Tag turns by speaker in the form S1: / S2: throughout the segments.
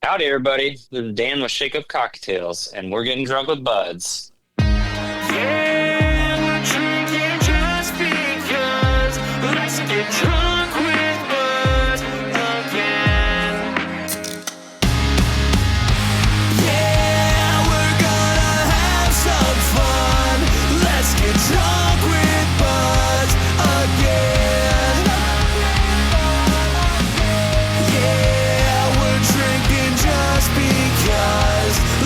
S1: Howdy, everybody. This is Dan with Shake Up Cocktails, and we're getting drunk with buds.
S2: Yeah, we're drinking just because. Let's get drunk with buds again. Yeah, we're gonna have some fun. Let's get drunk with buds again. Yeah, we're drinking just because.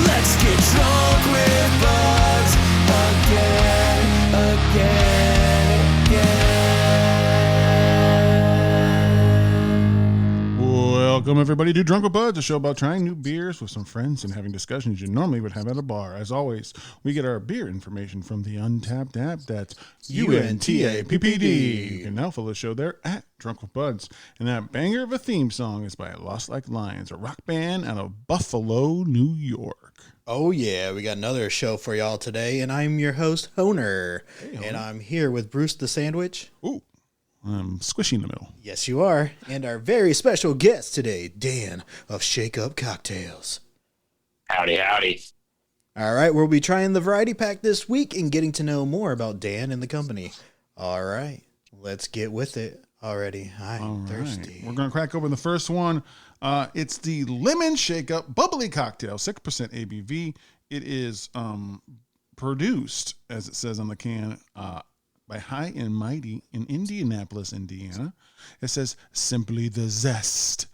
S2: Let's get drunk with buds again, again.
S3: Welcome, everybody, to Drunk with Buds, a show about trying new beers with some friends and having discussions you normally would have at a bar. As always, we get our beer information from the Untapped app. That's UNTAPPD. You can now follow the show there at Drunk with Buds. And that banger of a theme song is by Lost Like Lions, a rock band out of Buffalo, New York.
S4: Oh, yeah, we got another show for y'all today, and I'm your host, Honer.
S3: Hey, Honer.
S4: And I'm here with Bruce the Sandwich.
S3: Ooh, I'm squishy in the middle.
S4: Yes, you are. And our very special guest today, Dan of Shake Up Cocktails.
S1: Howdy, howdy.
S4: All right, we'll be trying the variety pack this week and getting to know more about Dan and the company. All right, let's get with it already. I'm thirsty.
S3: We're going to crack open the first one. It's the Lemon Shake Up Bubbly Cocktail, 6% ABV. It is produced, as it says on the can, by High and Mighty in Indianapolis, Indiana. It says, simply the zest,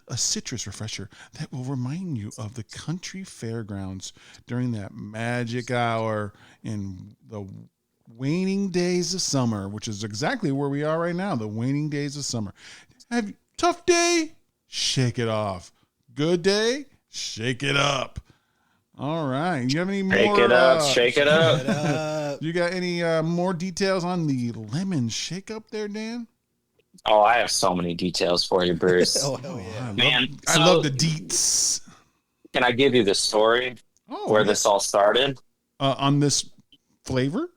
S3: a citrus refresher that will remind you of the country fairgrounds during that magic hour in the waning days of summer, which is exactly where we are right now, the waning days of summer. Have tough day? Shake it off. Good day? Shake it up. All right. You have any more?
S1: Shake it up, shake it up.
S3: You got any more details on the lemon shake up there, Dan?
S1: Oh, I have so many details for you, Bruce.
S4: Oh, hell yeah.
S1: Man,
S3: I love the deets.
S1: Can I give you the story where this all started?
S3: On this flavor?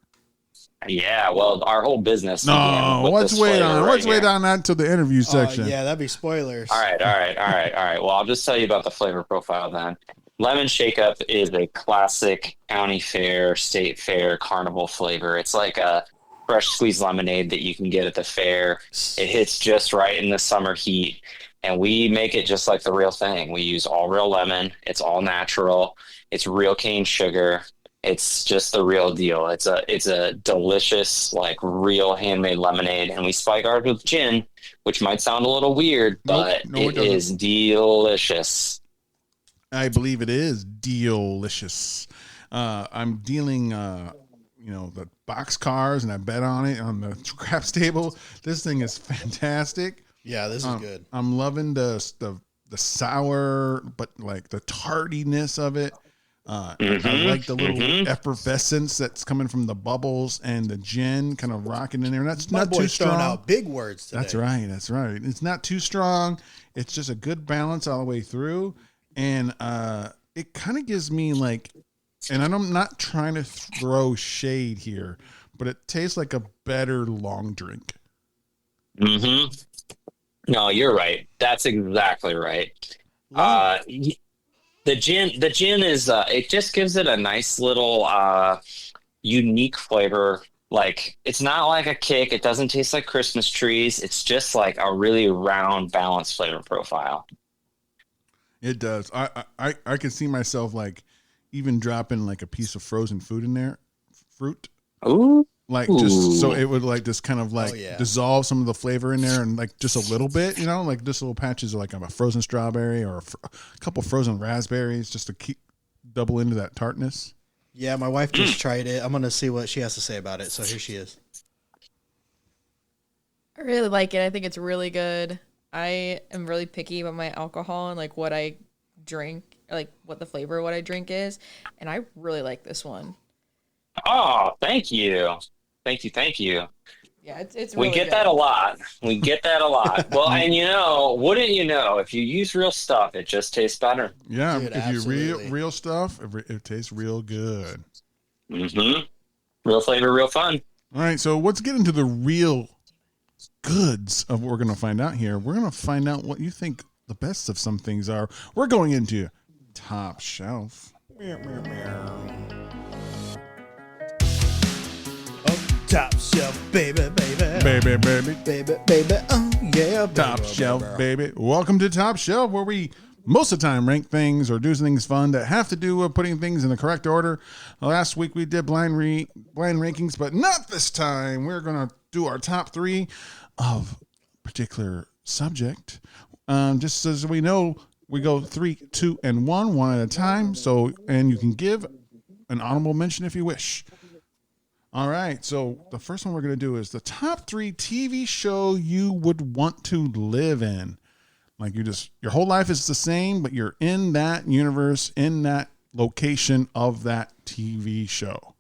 S1: Yeah, well, our whole business.
S3: No,
S1: began with
S3: let's
S1: this
S3: wait
S1: flavor
S3: on.
S1: right
S3: Let's wait
S1: here.
S3: on that till the interview section.
S4: Yeah, that'd be spoilers.
S1: All right. Well, I'll just tell you about the flavor profile then. Lemon Shake Up is a classic county fair, state fair, carnival flavor. It's like a fresh squeezed lemonade that you can get at the fair. It hits just right in the summer heat, and we make it just like the real thing. We use all real lemon. It's all natural. It's real cane sugar. It's just the real deal. It's a delicious, like, real handmade lemonade, and we spike ours with gin, which might sound a little weird, but it is delicious.
S3: I believe it is delicious. I'm dealing, the box cars, and I bet on it on the craps table. This thing is fantastic.
S4: Yeah, this is good.
S3: I'm loving the sour, but like the tardiness of it. I like the little effervescence that's coming from the bubbles and the gin kind of rocking in there. That's not too strong.
S4: Throwing out big words today.
S3: That's right. It's not too strong. It's just a good balance all the way through. And it kind of gives me like, and I'm not trying to throw shade here, but it tastes like a better long drink.
S1: No, you're right. That's exactly right. The gin is it just gives it a nice little unique flavor. Like, it's not like a kick. It doesn't taste like Christmas trees. It's just like a really round, balanced flavor profile.
S3: It does. I can see myself like even dropping like a piece of frozen food in there, fruit.
S1: Ooh.
S3: Like, just so it would like just kind of like
S4: yeah.
S3: dissolve some of the flavor in there, and like just a little bit, like just little patches of like a frozen strawberry or a couple frozen raspberries, just to keep double into that tartness.
S4: Yeah, my wife just tried it. I'm going to see what she has to say about it. So here she is.
S5: I really like it. I think it's really good. I am really picky about my alcohol and like what I drink, like what the flavor of what I drink is. And I really like this one.
S1: Oh, thank you. Thank you.
S5: Yeah, it's really
S1: we get
S5: good.
S1: that a lot. Well, and wouldn't you know, if you use real stuff, it just tastes better.
S3: Yeah,
S4: Dude,
S3: if you
S4: absolutely.
S3: real stuff, it tastes real good.
S1: Real flavor, real fun.
S3: All right, so let's get into the real goods of what we're going to find out here. We're going to find out what you think the best of some things are. We're going into top shelf.
S4: Oh, top shelf, baby.
S3: Baby.
S4: Baby. Oh, yeah.
S3: Top shelf, baby. Welcome to Top Shelf, where we most of the time rank things or do things fun that have to do with putting things in the correct order. Last week we did blind rankings, but not this time. We're going to do our top 3 of particular subject. Just as we know, we go 3, 2, and 1 at a time. So, and you can give an honorable mention if you wish. All right. So the first one we're going to do is the top 3 TV show you would want to live in. Like your whole life is the same, but you're in that universe, in that location of that TV show.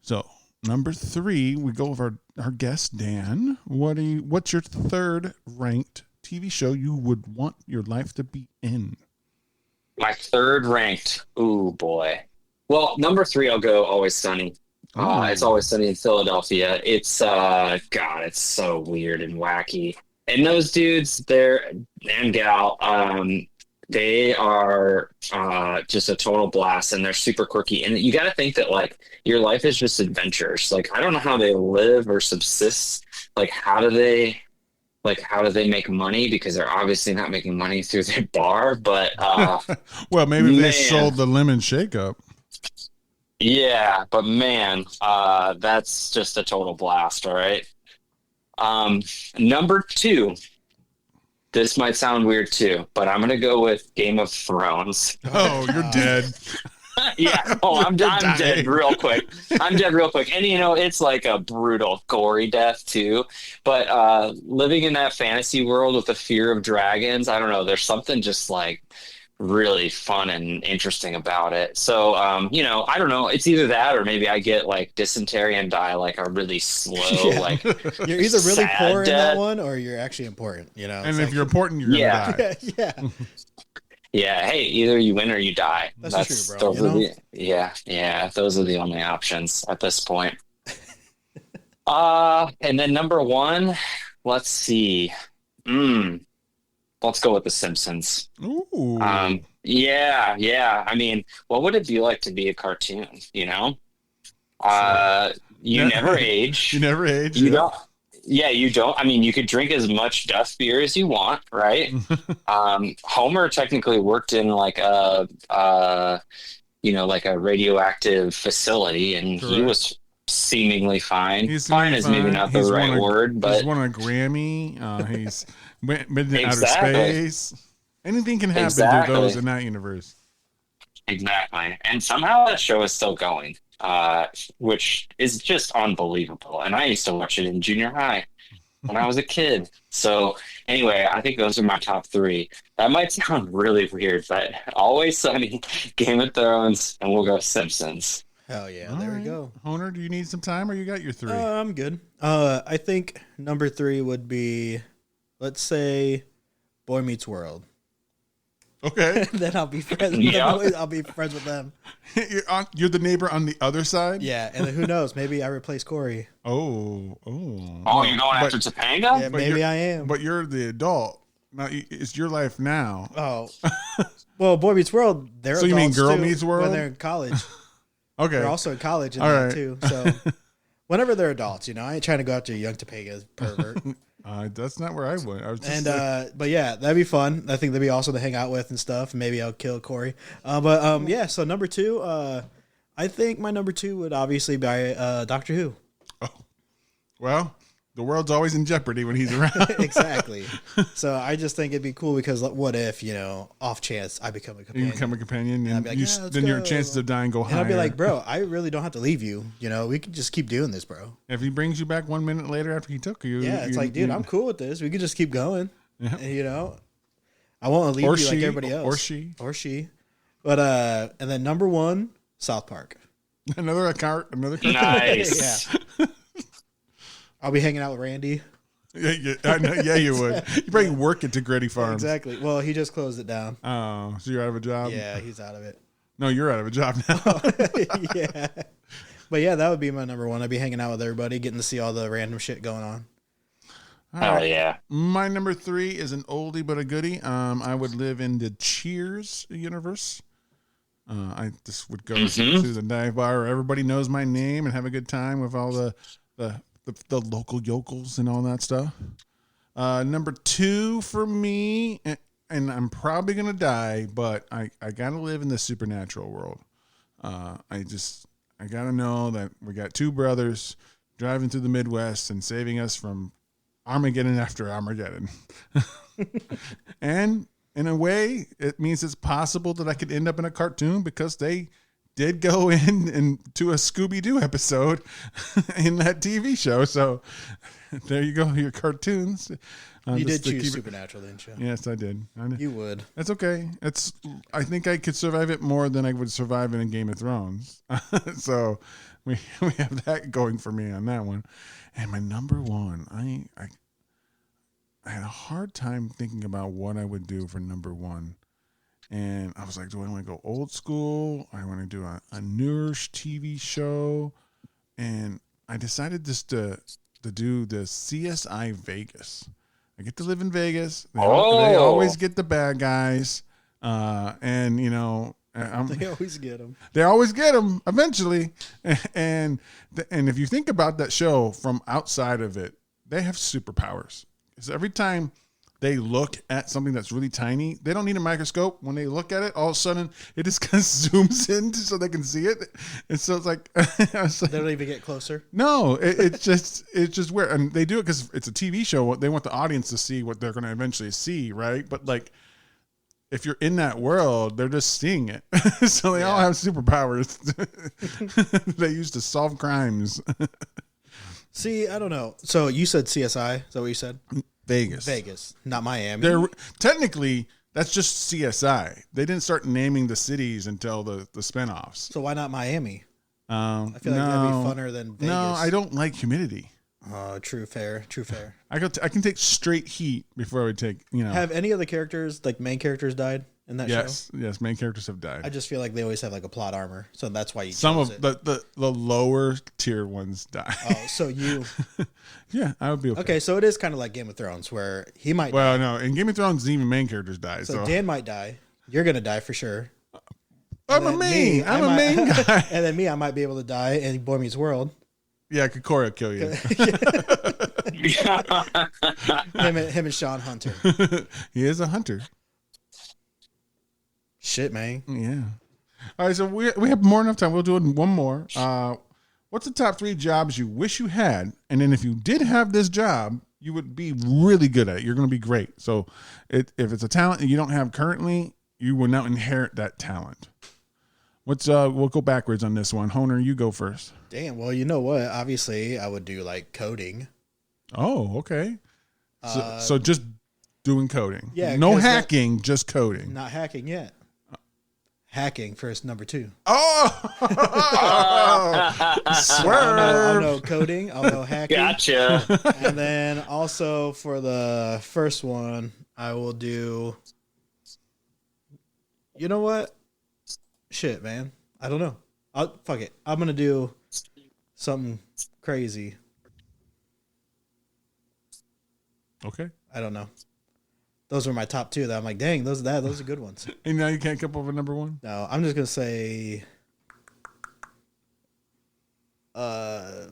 S3: So number 3, we go with our guest, Dan. What's your 3rd ranked TV show you would want your life to be in?
S1: My 3rd ranked. Ooh, boy. Well, number 3, I'll go Always Sunny. It's Always Sunny in Philadelphia. It's, it's so weird and wacky. And those dudes, and gal, they are just a total blast, and they're super quirky. And you got to think that, like, your life is just adventures. Like, I don't know how they live or subsist. Like, how do they make money? Because they're obviously not making money through their bar. But
S3: well, maybe they sold the lemon shake-up.
S1: Yeah, but man, that's just a total blast. All right. Number 2, this might sound weird too, but I'm going to go with Game of Thrones.
S3: Oh, you're dead.
S1: Yeah. Oh, I'm dead real quick. And it's like a brutal, gory death too. But living in that fantasy world with the fear of dragons, I don't know. There's something just like really fun and interesting about it. So, I don't know. It's either that or maybe I get like dysentery and die like a really slow, like
S4: you're either really poor in that one or you're actually important,
S3: And if you're important, you're gonna die.
S4: Yeah.
S1: Yeah. Hey, either you win or you die.
S4: That's true, bro.
S1: Those are the only options at this point. And then number 1, let's see. Let's go with The Simpsons.
S3: Ooh.
S1: Yeah. I mean, what would it be like to be a cartoon? You never age.
S3: You never age.
S1: You don't. Yeah, you don't. I mean, you could drink as much Duff beer as you want, right? Homer technically worked in like a radioactive facility, and
S3: Correct.
S1: he was seemingly fine.
S3: Fine
S1: is maybe not the right word, but
S3: he's won a Grammy. He's been to outer space. Anything can happen to those in that universe.
S1: Exactly. And somehow that show is still going, which is just unbelievable. And I used to watch it in junior high when I was a kid. So anyway, I think those are my top 3. That might sound really weird, but Always Sunny, Game of Thrones, and we'll go Simpsons.
S4: Hell yeah, there we go.
S3: Honer, do you need some time or you got your 3?
S4: I'm good. I think number 3 would be, let's say, Boy Meets World.
S3: Okay.
S4: Then I'll be friends with them. I'll be friends with them.
S3: You're the neighbor on the other side?
S4: Yeah, and then who knows? Maybe I replace Corey.
S1: Oh, you're going after Topanga?
S4: Yeah, maybe I am.
S3: But you're the adult. Now, it's your life now.
S4: Oh. Well, Boy Meets World, they're
S3: so
S4: adults
S3: you mean Girl
S4: too,
S3: Meets World?
S4: when they're in college.
S3: Okay.
S4: They're also in college in
S3: All
S4: that
S3: right.
S4: too. So whenever they're adults, I ain't trying to go after young Topanga pervert.
S3: That's not where I went. I was just
S4: But yeah, that'd be fun. I think that'd be awesome to hang out with and stuff. Maybe I'll kill Corey. Yeah. So number 2, I think my number 2 would obviously be Doctor Who.
S3: Oh, well, the world's always in jeopardy when he's around.
S4: Exactly. So I just think it'd be cool because what if, off chance I become a companion.
S3: You become a companion, and
S4: I'd be like, "Yeah, let's
S3: then your
S4: go."
S3: chances of dying go higher.
S4: And I'll be like, bro, I really don't have to leave you. We could just keep doing this, bro.
S3: if he brings you back 1 minute later after he took you,
S4: Yeah, it's like, dude, I'm cool with this. We could just keep going.
S3: Yeah.
S4: And, I won't leave you like everybody else.
S3: Or she.
S4: But and then number 1, South Park.
S3: Another cart.
S1: Nice.
S4: Yeah. I'll be hanging out with Randy.
S3: Yeah, you would. You bring work into Gritty Farms.
S4: Exactly. Well, he just closed it down.
S3: Oh, so you're out of a job?
S4: Yeah, he's out of it.
S3: No, you're out of a job now.
S4: Yeah. But yeah, that would be my number 1. I'd be hanging out with everybody, getting to see all the random shit going on.
S3: All
S1: Hell
S3: right.
S1: yeah.
S3: My number 3 is an oldie but a goodie. I would live in the Cheers universe. I just would go to the dive bar where everybody knows my name and have a good time with all the local yokels and all that stuff. Number 2 for me, and I'm probably gonna die, but I gotta live in the supernatural world. I gotta know that we got 2 brothers driving through the Midwest and saving us from Armageddon after Armageddon. And in a way, it means it's possible that I could end up in a cartoon because they did go into a Scooby-Doo episode in that TV show. So there you go, your cartoons.
S4: You did choose Supernatural, didn't you?
S3: Yes, I did.
S4: You would.
S3: That's okay. I think I could survive it more than I would survive in a Game of Thrones. So we have that going for me on that one. And my number 1, I had a hard time thinking about what I would do for number 1. And I was like, do I want to go old school? I want to do a newish TV show. And I decided just to do the CSI Vegas. I get to live in Vegas. They always get the bad guys. And, you know,
S4: They always get them.
S3: They always get them eventually. And if you think about that show from outside of it, they have superpowers. Because every time they look at something that's really tiny, they don't need a microscope. When they look at it, all of a sudden it just kind of zooms in so they can see it. And so it's like,
S4: they don't even get closer.
S3: No, it's just weird. And they do it because it's a TV show. They want the audience to see what they're going to eventually see, right? But like, if you're in that world, they're just seeing it. So they all have superpowers they use to solve crimes.
S4: See, I don't know. So you said CSI? Is that what you said? Vegas, not Miami.
S3: They're technically, that's just CSI. They didn't start naming the cities until the spinoffs.
S4: So why not Miami? I feel like that'd be funner than Vegas.
S3: No, I don't like humidity.
S4: True, fair.
S3: I can take straight heat before I would take,
S4: Have any of the characters, like main characters, died in that show?
S3: Yes, main characters have died.
S4: I just feel like they always have like a plot armor, so that's why you
S3: Some
S4: chose
S3: of
S4: it.
S3: the lower tier ones die.
S4: Oh, so you...
S3: Yeah, I would be okay.
S4: Okay, so it is kind of like Game of Thrones, where he might
S3: Well,
S4: die.
S3: no, in Game of Thrones, even main characters die.
S4: So Dan might die. You're going to die for sure.
S3: I'm a main guy.
S4: And then me, I might be able to die in Boy Meets World.
S3: Yeah, Kokori will kill you.
S4: him and Sean Hunter.
S3: He is a hunter.
S4: Shit, man.
S3: Yeah. All right, so we have more than enough time. We'll do it in one more. What's the top 3 jobs you wish you had? And then if you did have this job, you would be really good at it. You're going to be great. So if it's a talent that you don't have currently, you will now inherit that talent. We'll go backwards on this one. Honer, you go first.
S4: Damn, well, you know what? Obviously, I would do like coding.
S3: Oh, okay. So just doing coding.
S4: Yeah.
S3: No hacking, just coding.
S4: Not hacking yet. Hacking first, number 2.
S3: Oh!
S4: I'll know coding. I'll know hacking.
S1: Gotcha.
S4: And then also for the first one, I will do... You know what? Shit, man. I don't know. Fuck it. I'm going to do something crazy.
S3: Okay.
S4: I don't know. Those were my top 2 that I'm like, dang, those are good ones.
S3: And now you can't come up with number 1?
S4: No, I'm just going to say,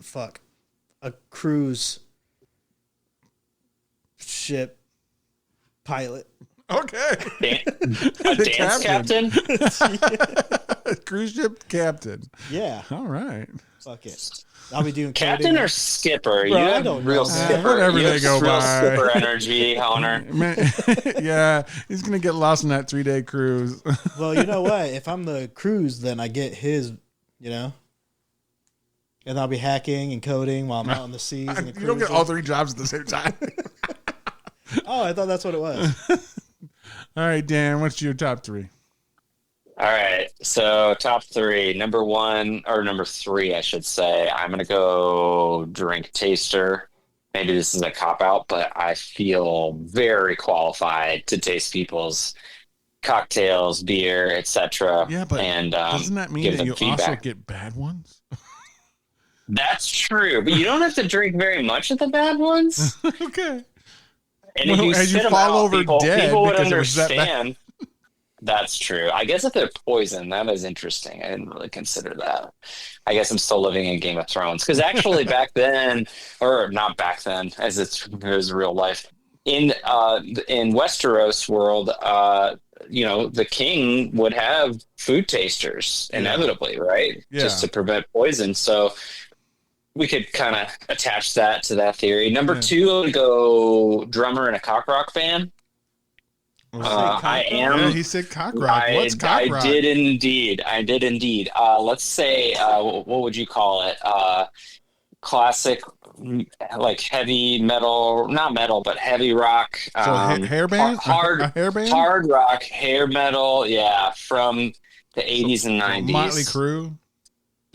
S4: fuck. A cruise ship pilot.
S3: Okay.
S1: A dance captain?
S3: Cruise ship captain.
S4: Yeah.
S3: All right.
S4: Fuck it. I'll be doing
S1: Captain
S4: coding.
S1: or skipper?
S4: Bro,
S1: You
S4: I
S1: have
S4: don't
S1: real
S4: know, man.
S1: skipper.
S3: Whatever
S1: You
S3: they
S1: have
S3: go
S1: real
S3: by.
S1: skipper energy, Honer.
S3: Man, yeah, he's going to get lost in that 3-day cruise.
S4: Well, you know what? If I'm the cruise, then I get his, And I'll be hacking and coding while I'm out on the seas. And the
S3: You don't get
S4: cruises.
S3: all 3 jobs at the same time.
S4: Oh, I thought that's what it was.
S3: All right, Dan, what's your top 3?
S1: All right. So top 3, number 1 or number 3, I should say. I'm gonna go drink taster. Maybe this is a cop out, but I feel very qualified to taste people's cocktails, beer, etc.
S3: Yeah, but
S1: and
S3: doesn't that mean
S1: give
S3: that
S1: them
S3: you
S1: feedback.
S3: also get bad ones?
S1: That's true, but you don't have to drink very much of the bad ones.
S3: Okay.
S1: And
S3: Well,
S1: if you
S3: as you
S1: spit them
S3: fall
S1: out,
S3: over
S1: people
S3: dead
S1: would
S3: because it was that bad.
S1: understand. That's true. I guess if they're poison, that is interesting. I didn't really consider that. I guess I'm still living in Game of Thrones because actually back then, or not back then, as it was real life in Westeros world, the king would have food tasters inevitably, right?
S3: Yeah.
S1: Just to prevent poison. So we could kind of attach that to that theory. Number two, I would go drummer in a cock rock band. I am.
S3: Yeah, he said cock rock. What's cock rock?
S1: I did indeed. Let's say, what would you call it? Classic, like heavy metal, not metal, but heavy rock.
S3: So hair band,
S1: hard,
S3: a hair band,
S1: hard rock, hair metal. Yeah, from the 80s and 90s.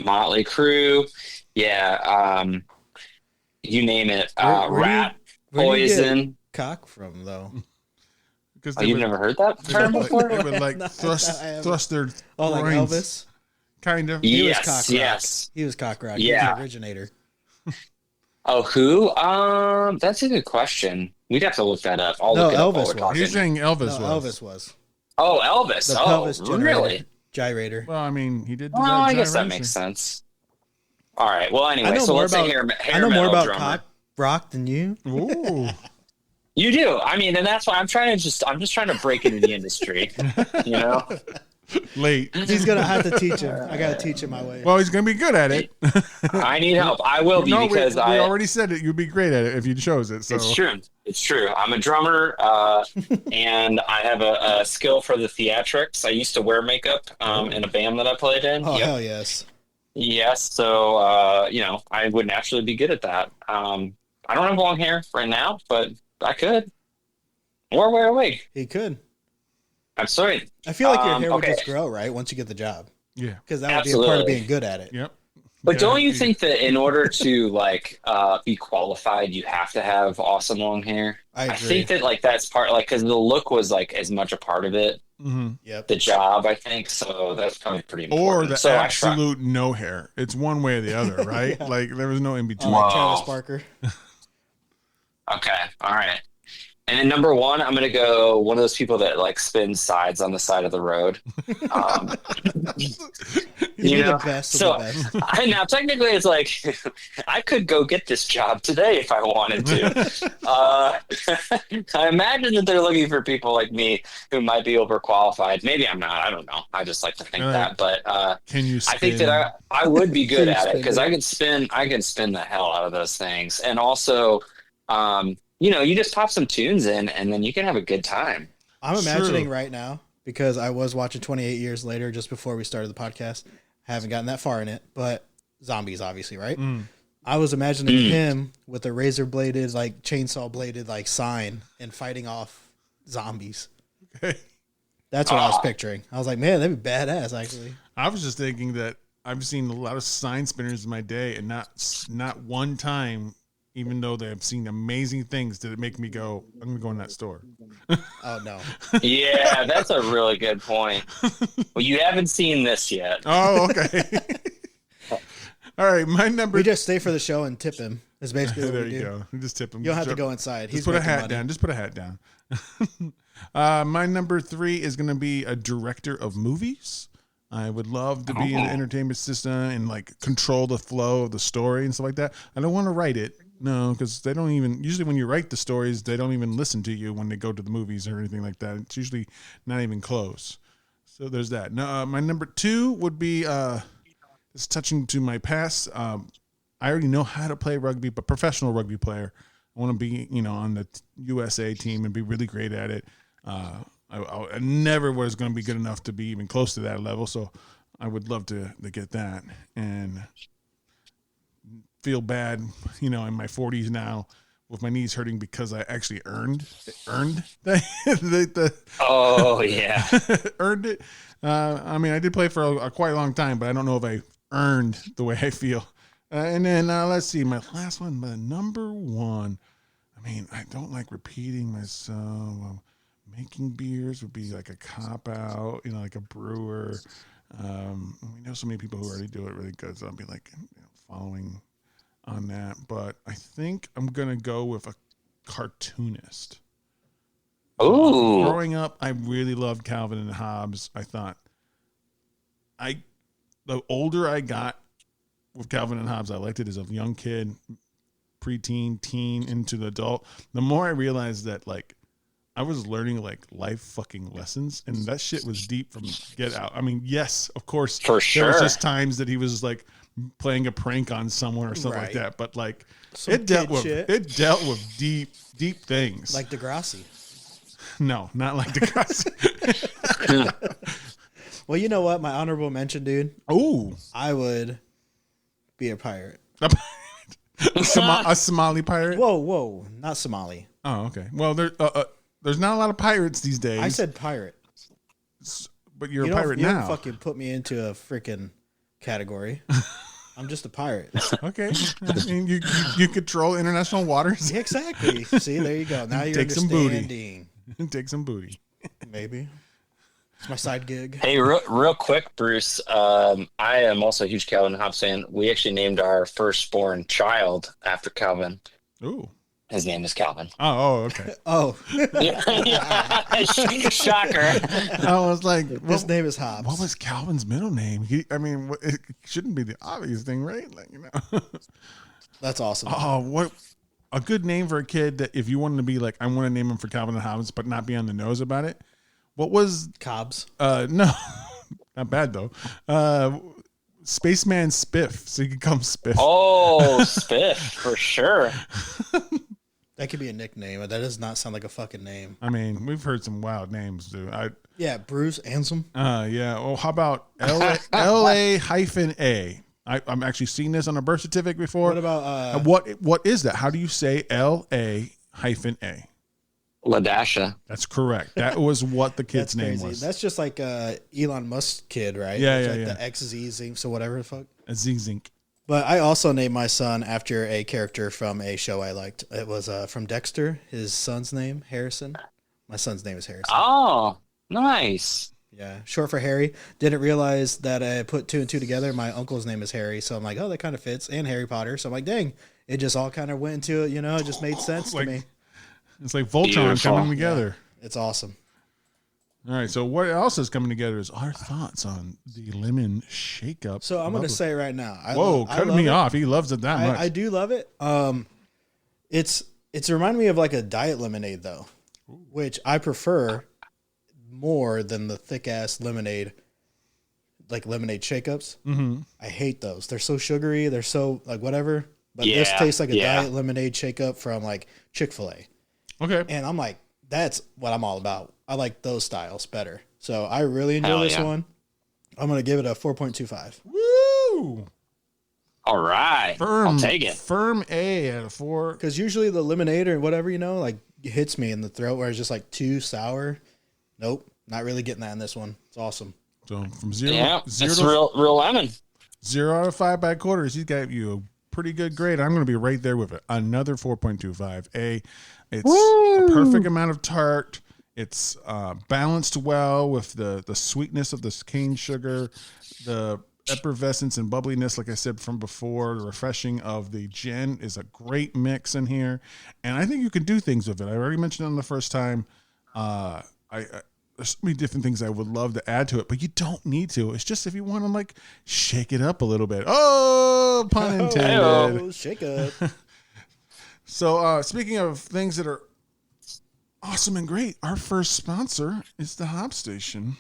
S1: Motley Crue. Yeah. You name it. Rat, Poison.
S4: Cock from though.
S1: You've never heard that term before?
S3: They would like thrust their
S4: like
S3: groins.
S4: Elvis?
S3: Kind of.
S4: He was cock rock.
S1: Yes.
S4: He was cock rock.
S1: Yeah.
S4: He was the originator.
S1: Oh, who? That's a good question. We'd have to look that up.
S4: Elvis
S1: was.
S3: You're saying Elvis was.
S4: Elvis was.
S1: Oh, Elvis.
S4: The pelvis
S1: really?
S4: Gyrator.
S3: Well, I mean, he did.
S1: I guess that makes sense. All right. Well, anyway, so let's say hair
S4: I know more about
S1: drummer.
S4: cock rock than you.
S3: Ooh.
S1: You do. I mean, and that's why I'm just trying to break into the industry. You know.
S3: Late.
S4: He's gonna have to teach him. I gotta teach him my way.
S3: Well, he's gonna be good at it.
S1: I need help. I will be because
S3: we already said it. You'd be great at it if you chose it. So
S1: It's true. I'm a drummer, and I have a skill for the theatrics. I used to wear makeup in a band that I played in.
S4: Oh, hell yes.
S1: Yes. So I would naturally be good at that. I don't have long hair right now, but I could. Or wear a wig.
S4: He could.
S1: I'm sorry.
S4: I feel like your hair would just grow, right? Once you get the job.
S3: Yeah.
S4: Because that would be a part of being good at it.
S3: Yep.
S1: But don't you think that in order to be qualified, you have to have awesome long hair?
S4: I agree.
S1: I think that that's part because the look was as much a part of it.
S3: Mm-hmm.
S4: Yep.
S1: The job, I think. So that's probably pretty
S3: Or
S1: important.
S3: the absolute no hair. It's one way or the other, right?
S4: Yeah.
S3: Like there was no in between.
S4: Like Travis Barker.
S1: Okay. All right. And then number one, I'm going to go one of those people that spins sides on the side of the road.
S4: The best of the best.
S1: Now technically it's I could go get this job today if I wanted to. I imagine that they're looking for people like me who might be overqualified. Maybe I'm not. I don't know. I just like to think that. But
S3: can you spin?
S1: I think that I would be good at it because I can spin the hell out of those things. And also, you just pop some tunes in and then you can have a good time.
S4: I'm imagining right now, because I was watching 28 Years Later just before we started the podcast. Haven't gotten that far in it, but zombies, obviously, right? I was imagining him with a razor bladed, chainsaw bladed, sign and fighting off zombies.
S3: Okay.
S4: That's what I was picturing. I was like, man, that'd be badass, actually.
S3: I was just thinking that I've seen a lot of sign spinners in my day, and not one time, even though they've seen amazing things, did it make me go, I'm going to go in that store.
S4: Oh, no.
S1: Yeah, that's a really good point. Well, you haven't seen this yet.
S3: Oh, okay. All right, my number.
S4: We just stay for the show and tip him. That's basically what
S3: there
S4: we
S3: you
S4: do.
S3: go. You just tip him.
S4: You don't have to go inside.
S3: Just put a hat down. Just put a hat down. My number 3 is going to be a director of movies. I would love to be in the entertainment system and control the flow of the story and stuff like that. I don't want to write it. No, because they don't even, usually when you write the stories, they don't even listen to you when they go to the movies or anything like that. It's usually not even close. So there's that. Now, my number 2 would be, it's touching to my past. I already know how to play rugby, but professional rugby player. I want to be, on the USA team and be really great at it. I never was going to be good enough to be even close to that level. So I would love to get that and feel bad, in my 40s now with my knees hurting because I actually earned the
S1: oh yeah
S3: earned it. I did play for a quite long time, but I don't know if I earned the way I feel. And then let's see, my last one, my number 1. I don't like repeating myself. Making beers would be like a cop out, like a brewer. We know so many people who already do it really good, so I'll be following on that. But I think I'm gonna go with a cartoonist.
S1: Ooh.
S3: Growing up, I really loved Calvin and Hobbes. I thought the older I got with Calvin and Hobbes, I liked it as a young kid, preteen, teen, into the adult. The more I realized that like I was learning like life fucking lessons, and that shit was deep from Get Out. I mean, yes, of course,
S1: For sure.
S3: there was just times that he was like playing a prank on someone or something like
S4: Right.
S3: that, but like
S4: Some
S3: it dealt
S4: kid
S3: with
S4: shit.
S3: deep things.
S4: Like Degrassi.
S3: No, not like Degrassi.
S4: Well, you know what? My honorable mention, dude.
S3: Ooh,
S4: I would be a pirate.
S3: a Somali pirate.
S4: Whoa, not Somali.
S3: Oh, okay. Well, there's not a lot of pirates these days.
S4: I said pirate.
S3: but you're
S4: You
S3: a
S4: don't-
S3: pirate
S4: you don't
S3: now.
S4: fucking put me into a freaking category. I'm just a pirate.
S3: Okay, I mean, you control international waters.
S4: Yeah, exactly. See, there you go. Now you're
S3: Take some booty.
S4: understanding.
S3: Take some booty.
S4: Maybe. It's my side gig.
S1: Hey, real quick, Bruce. I am also a huge Calvin and Hobbes fan. We actually named our firstborn child after Calvin.
S3: Ooh.
S1: His name is Calvin.
S3: Oh, okay.
S4: Oh,
S1: Shocker.
S3: I was like,
S4: his name is Hobbs.
S3: what was Calvin's middle name? It shouldn't be the obvious thing, right? Like,
S4: That's awesome.
S3: Oh, what a good name for a kid that if you wanted to be like, I want to name him for Calvin and Hobbes, but not be on the nose about it. What was
S4: Cobbs.
S3: no, not bad though. Spaceman Spiff, so you could call him Spiff.
S1: Oh, Spiff, for sure.
S4: That could be a nickname. That does not sound like a fucking name.
S3: I mean, we've heard some wild names, dude.
S4: Yeah, Bruce Ansem.
S3: Yeah. Well, how about LA hyphen A? I'm actually seen this on a birth certificate before.
S4: What about
S3: what is that? How do you say LA hyphen A?
S1: Ladasha.
S3: That's correct. That was what the kid's
S4: that's
S3: name
S4: crazy.
S3: was.
S4: That's just like Elon Musk's kid, right?
S3: Yeah,
S4: It's
S3: yeah,
S4: like
S3: yeah.
S4: The XZ, so whatever the fuck.
S3: A Zink.
S4: But I also named my son after a character from a show I liked. It was from Dexter. His son's name, Harrison. My son's name is Harrison.
S1: Oh, nice.
S4: Yeah, short for Harry. Didn't realize that I put two and two together. My uncle's name is Harry, so I'm like, oh, that kind of fits. And Harry Potter, so I'm like, dang, it just all kind of went into it. It just made sense to me.
S3: It's like Voltron
S1: Beautiful.
S3: coming together.
S4: It's awesome.
S3: All right. So what else is coming together is our thoughts on the lemon shake-up.
S4: So I'm going to say right now. I
S3: cutting
S4: love
S3: me
S4: it.
S3: off. He loves it that much.
S4: I do love it. It's reminding me of like a diet lemonade though, which I prefer more than the thick ass lemonade, like lemonade shake-ups.
S3: Mm-hmm.
S4: I hate those. They're so sugary. They're so like whatever. But this
S1: Yeah,
S4: tastes like a
S1: yeah.
S4: diet lemonade shake-up from like Chick-fil-A.
S3: Okay.
S4: And I'm like, that's what I'm all about. I like those styles better. So I really enjoy
S1: Hell
S4: this
S1: yeah.
S4: one. I'm going to give it a 4.25.
S3: Woo!
S1: All right.
S3: Firm.
S1: I'll take it.
S3: Firm A at a 4.
S4: Because usually the lemonade or whatever, like hits me in the throat where it's just like too sour. Nope. Not really getting that in this one. It's awesome.
S3: So from zero,
S1: Yeah,
S3: zero
S1: it's
S3: to
S1: real lemon.
S3: 0 out of 5 by quarters, he's got you a pretty good grade. I'm going to be right there with it. Another 4.25. It's a perfect amount of tart. It's balanced well with the sweetness of this cane sugar, the effervescence and bubbliness, like I said from before. The refreshing of the gin is a great mix in here, and I think you can do things with it. I already mentioned it on the first time. There's so many different things I would love to add to it, but you don't need to. It's just if you want to like shake it up a little bit. Oh, pun intended.
S4: Oh, shake up.
S3: So speaking of things that are awesome and great, our first sponsor is the Hop Station.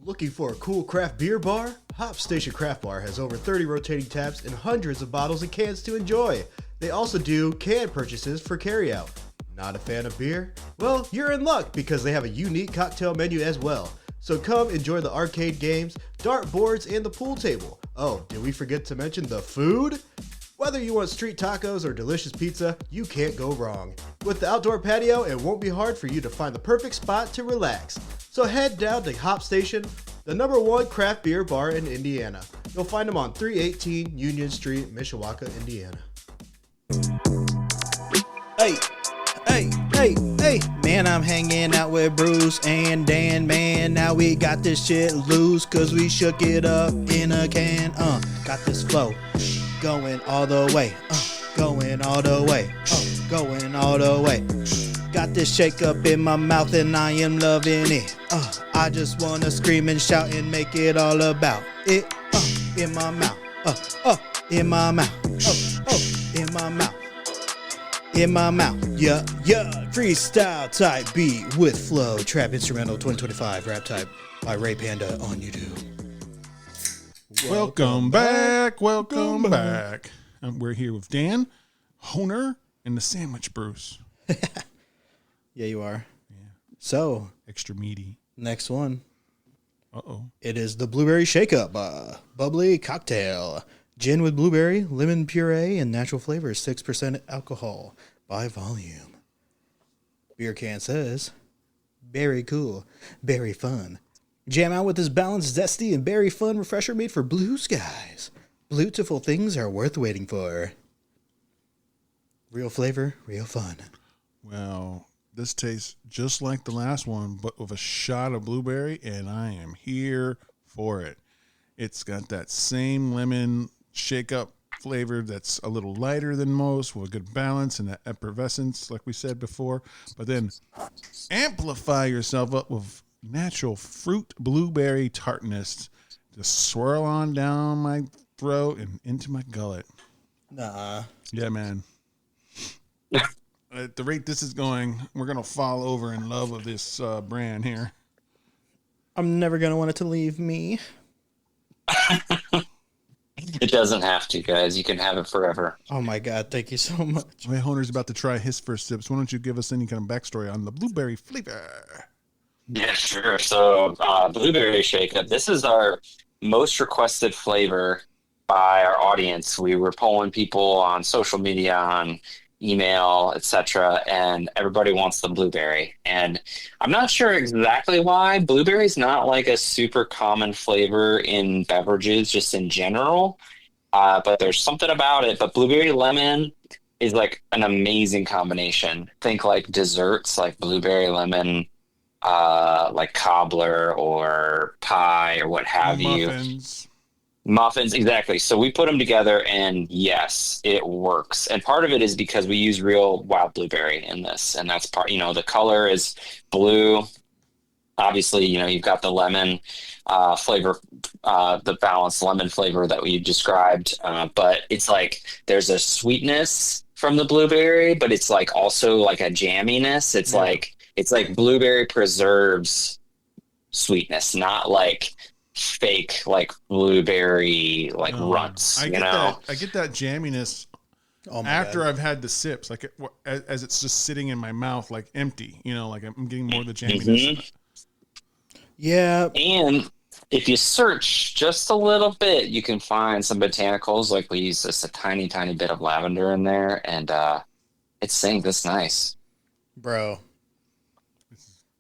S6: Looking for a cool craft beer bar? Hop Station Craft Bar has over 30 rotating taps and hundreds of bottles and cans to enjoy. They also do can purchases for carryout. Not a fan of beer? Well, you're in luck because they have a unique cocktail menu as well. So come enjoy the arcade games, dart boards, and the pool table. Oh, did we forget to mention the food? Whether you want street tacos or delicious pizza, you can't go wrong. With the outdoor patio, it won't be hard for you to find the perfect spot to relax. So head down to Hop Station, the #1 craft beer bar in Indiana. You'll find them on 318 Union Street, Mishawaka, Indiana.
S4: Hey, man, I'm hanging out with Bruce and Dan, man. Now we got this shit loose, cause we shook it up in a can. Got this flow going all the way, going all the way, going all the way. Got this shake up in my mouth and I am loving it. I just wanna scream and shout and make it all about it. In my mouth. In my mouth. In my mouth. In my mouth. Yeah. Freestyle type beat with flow. Trap instrumental 2025 rap type by Ray Panda on YouTube.
S3: Welcome back. We're here with Dan, Honer, and the Sandwich Bruce.
S4: Yeah, you are. Yeah. So,
S3: extra meaty.
S4: Next one.
S3: Uh-oh.
S4: It is the Blueberry Shake-Up Bubbly Cocktail. Gin with blueberry, lemon puree, and natural flavors. 6% alcohol by volume. Beer can says, very cool, very fun. Jam out with this balanced, zesty, and berry fun refresher made for blue skies. Beautiful things are worth waiting for. Real flavor, real fun.
S3: Well, this tastes just like the last one, but with a shot of blueberry, and I am here for it. It's got that same lemon shake-up flavor that's a little lighter than most, with a good balance and that effervescence, like we said before. But then amplify yourself up with natural fruit blueberry tartness. Just swirl on down my throat and into my gullet.
S4: Nah.
S3: Yeah, man. At the rate this is going, we're going to fall over in love with this brand here.
S4: I'm never going to want it to leave me.
S1: It doesn't have to, guys. You can have it forever.
S4: Oh, my God. Thank you so much.
S3: My Honer's about to try his first sips. Why don't you give us any kind of backstory on the blueberry flavor?
S1: Yeah, sure. So, blueberry shake-up. This is our most requested flavor by our audience. We were polling people on social media, on email, etc., and everybody wants the blueberry. And I'm not sure exactly why. Blueberry's not like a super common flavor in beverages, just in general. But there's something about it. But blueberry lemon is like an amazing combination. Think like desserts, like blueberry lemon, like cobbler or pie or what have you. Muffins, exactly. So we put them together, and yes, it works. And part of it is because we use real wild blueberry in this, and that's part. The color is blue. Obviously, you've got the lemon flavor, the balanced lemon flavor that we described. But it's like there's a sweetness from the blueberry, but it's like also like a jamminess. It's like blueberry preserves sweetness, not like fake like blueberry runts.
S3: I get that jamminess after I've had the sips, like as it's just sitting in my mouth, like empty. Like I'm getting more of the jamminess.
S4: Yeah.
S1: And if you search just a little bit, you can find some botanicals. Like we use just a tiny bit of lavender in there, and it's saying this nice,
S4: bro.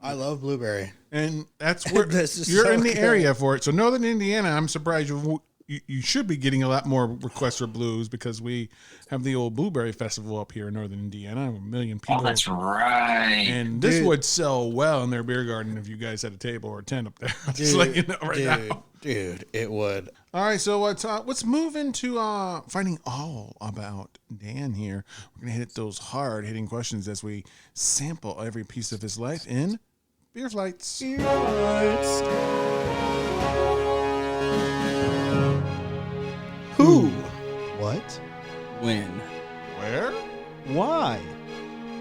S4: I love blueberry.
S3: And that's where you're in the area for it. So Northern Indiana, I'm surprised you should be getting a lot more requests for blues, because we have the old Blueberry Festival up here in Northern Indiana. 1 million people.
S1: Oh, that's right.
S3: And this would sell well in their beer garden if you guys had a table or a tent up there. Just let you know now.
S4: Dude, it would.
S3: All right, so let's move into finding all about Dan here. We're going to hit those hard-hitting questions as we sample every piece of his life in Beer Flights.
S4: Beer Flights. Who? What? When?
S3: Where?
S4: Why?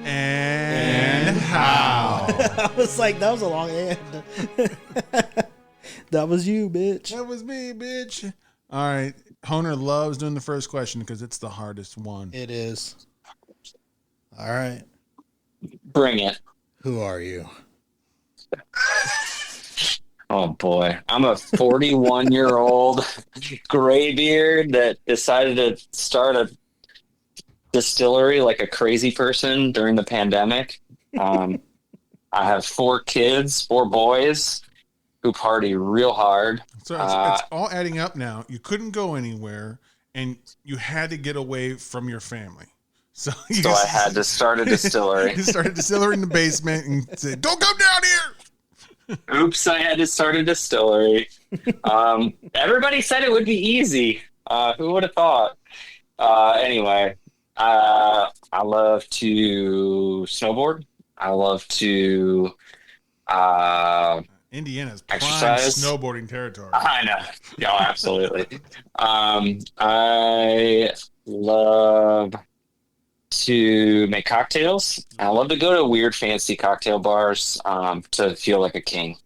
S3: And how?
S4: I was like, that was a long and. That was you, bitch.
S3: That was me, bitch. All right. Honer loves doing the first question because it's the hardest one.
S4: It is. All right.
S1: Bring it.
S4: Who are you?
S1: Oh boy, I'm a 41-year-old graybeard that decided to start a distillery like a crazy person during the pandemic. I have 4 kids, 4 boys who party real hard.
S3: So it's all adding up now. You couldn't go anywhere, and you had to get away from your family. So
S1: I had to start a distillery.
S3: You started a distillery in the basement and said, "Don't come down here."
S1: Oops, I had to start a distillery. Everybody said it would be easy. Who would have thought? Anyway, I love to snowboard. I love to
S3: Indiana's prime
S1: exercise.
S3: snowboarding territory.
S1: I know. Yeah, absolutely. I love to make cocktails. I love to go to weird, fancy cocktail bars to feel like a king.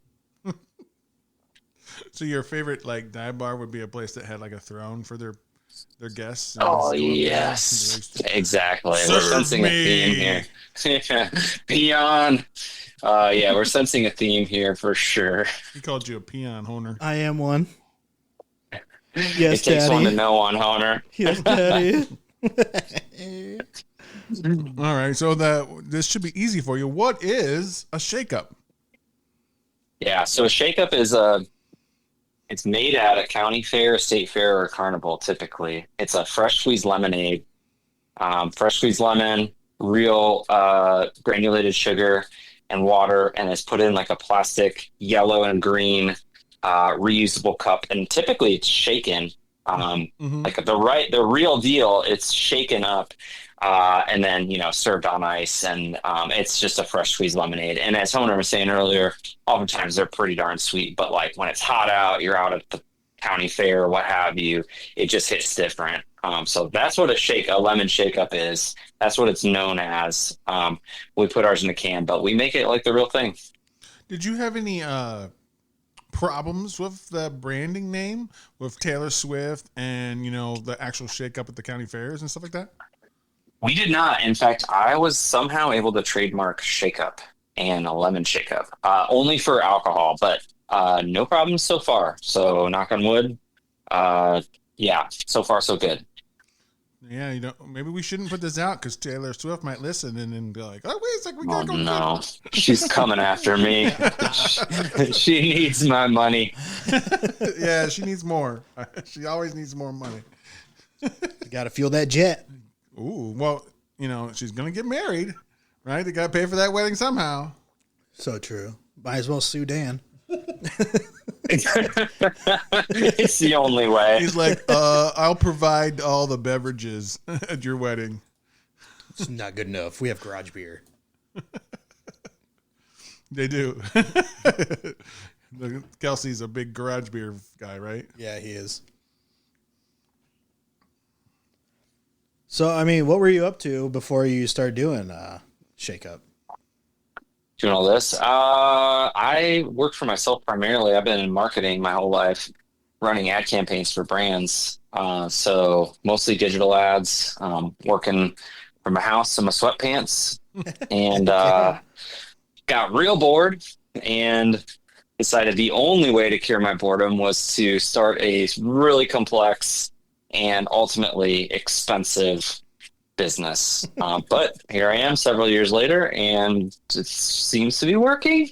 S3: So your favorite like dive bar would be a place that had like a throne for their guests. and
S1: Oh,
S3: just go up there
S1: yes.
S3: and be like,
S1: Exactly. We're
S3: Serve
S1: sensing
S3: me.
S1: a theme here. Peon. Yeah, we're sensing a theme here for sure.
S3: he called you a peon, Honer.
S4: I am one. Yes,
S1: It takes one to
S4: Daddy.
S1: know one, Honer.
S4: Yes, Daddy.
S3: All right, so this should be easy for you. What is a shakeup?
S1: Yeah, so a shakeup is it's made at a county fair, a state fair, or a carnival. Typically, it's a fresh squeezed lemonade, fresh squeezed lemon, real granulated sugar, and water, and it's put in like a plastic yellow and green reusable cup, and typically it's shaken. Like the real deal, it's shaken up and then served on ice, and it's just a fresh squeezed lemonade. And as Honer was saying earlier, oftentimes they're pretty darn sweet, but like when it's hot out, you're out at the county fair or what have you, it just hits different. So that's what a lemon shake up is. That's what it's known as. We put ours in a can, but we make it like the real thing.
S3: Did you have any problems with the branding name with Taylor Swift and the actual shake up at the county fairs and stuff like that?
S1: We did not. In fact, I was somehow able to trademark shake up and a lemon shake up, only for alcohol, but no problems so far. So knock on wood. Yeah, so far so good.
S3: Yeah, maybe we shouldn't put this out because Taylor Swift might listen and then be like, "Oh, wait a second, we gotta go."
S1: No, she's coming after me. She needs my money.
S3: Yeah, she needs more. She always needs more money.
S4: You got to fuel that jet.
S3: Ooh, well, she's gonna get married, right? They gotta pay for that wedding somehow.
S4: So true. Might as well sue Dan.
S1: It's the only way.
S3: He's like, I'll provide all the beverages at your wedding.
S4: It's not good enough. We have garage beer.
S3: They do. Kelsey's a big garage beer guy, right?
S4: Yeah, he is. So, I mean, what were you up to before you started doing Shake Up?
S1: Doing all this. I work for myself primarily. I've been in marketing my whole life, running ad campaigns for brands. So mostly digital ads, working from my house in my sweatpants, and got real bored and decided the only way to cure my boredom was to start a really complex and ultimately expensive business. But here I am several years later, and it seems to be working.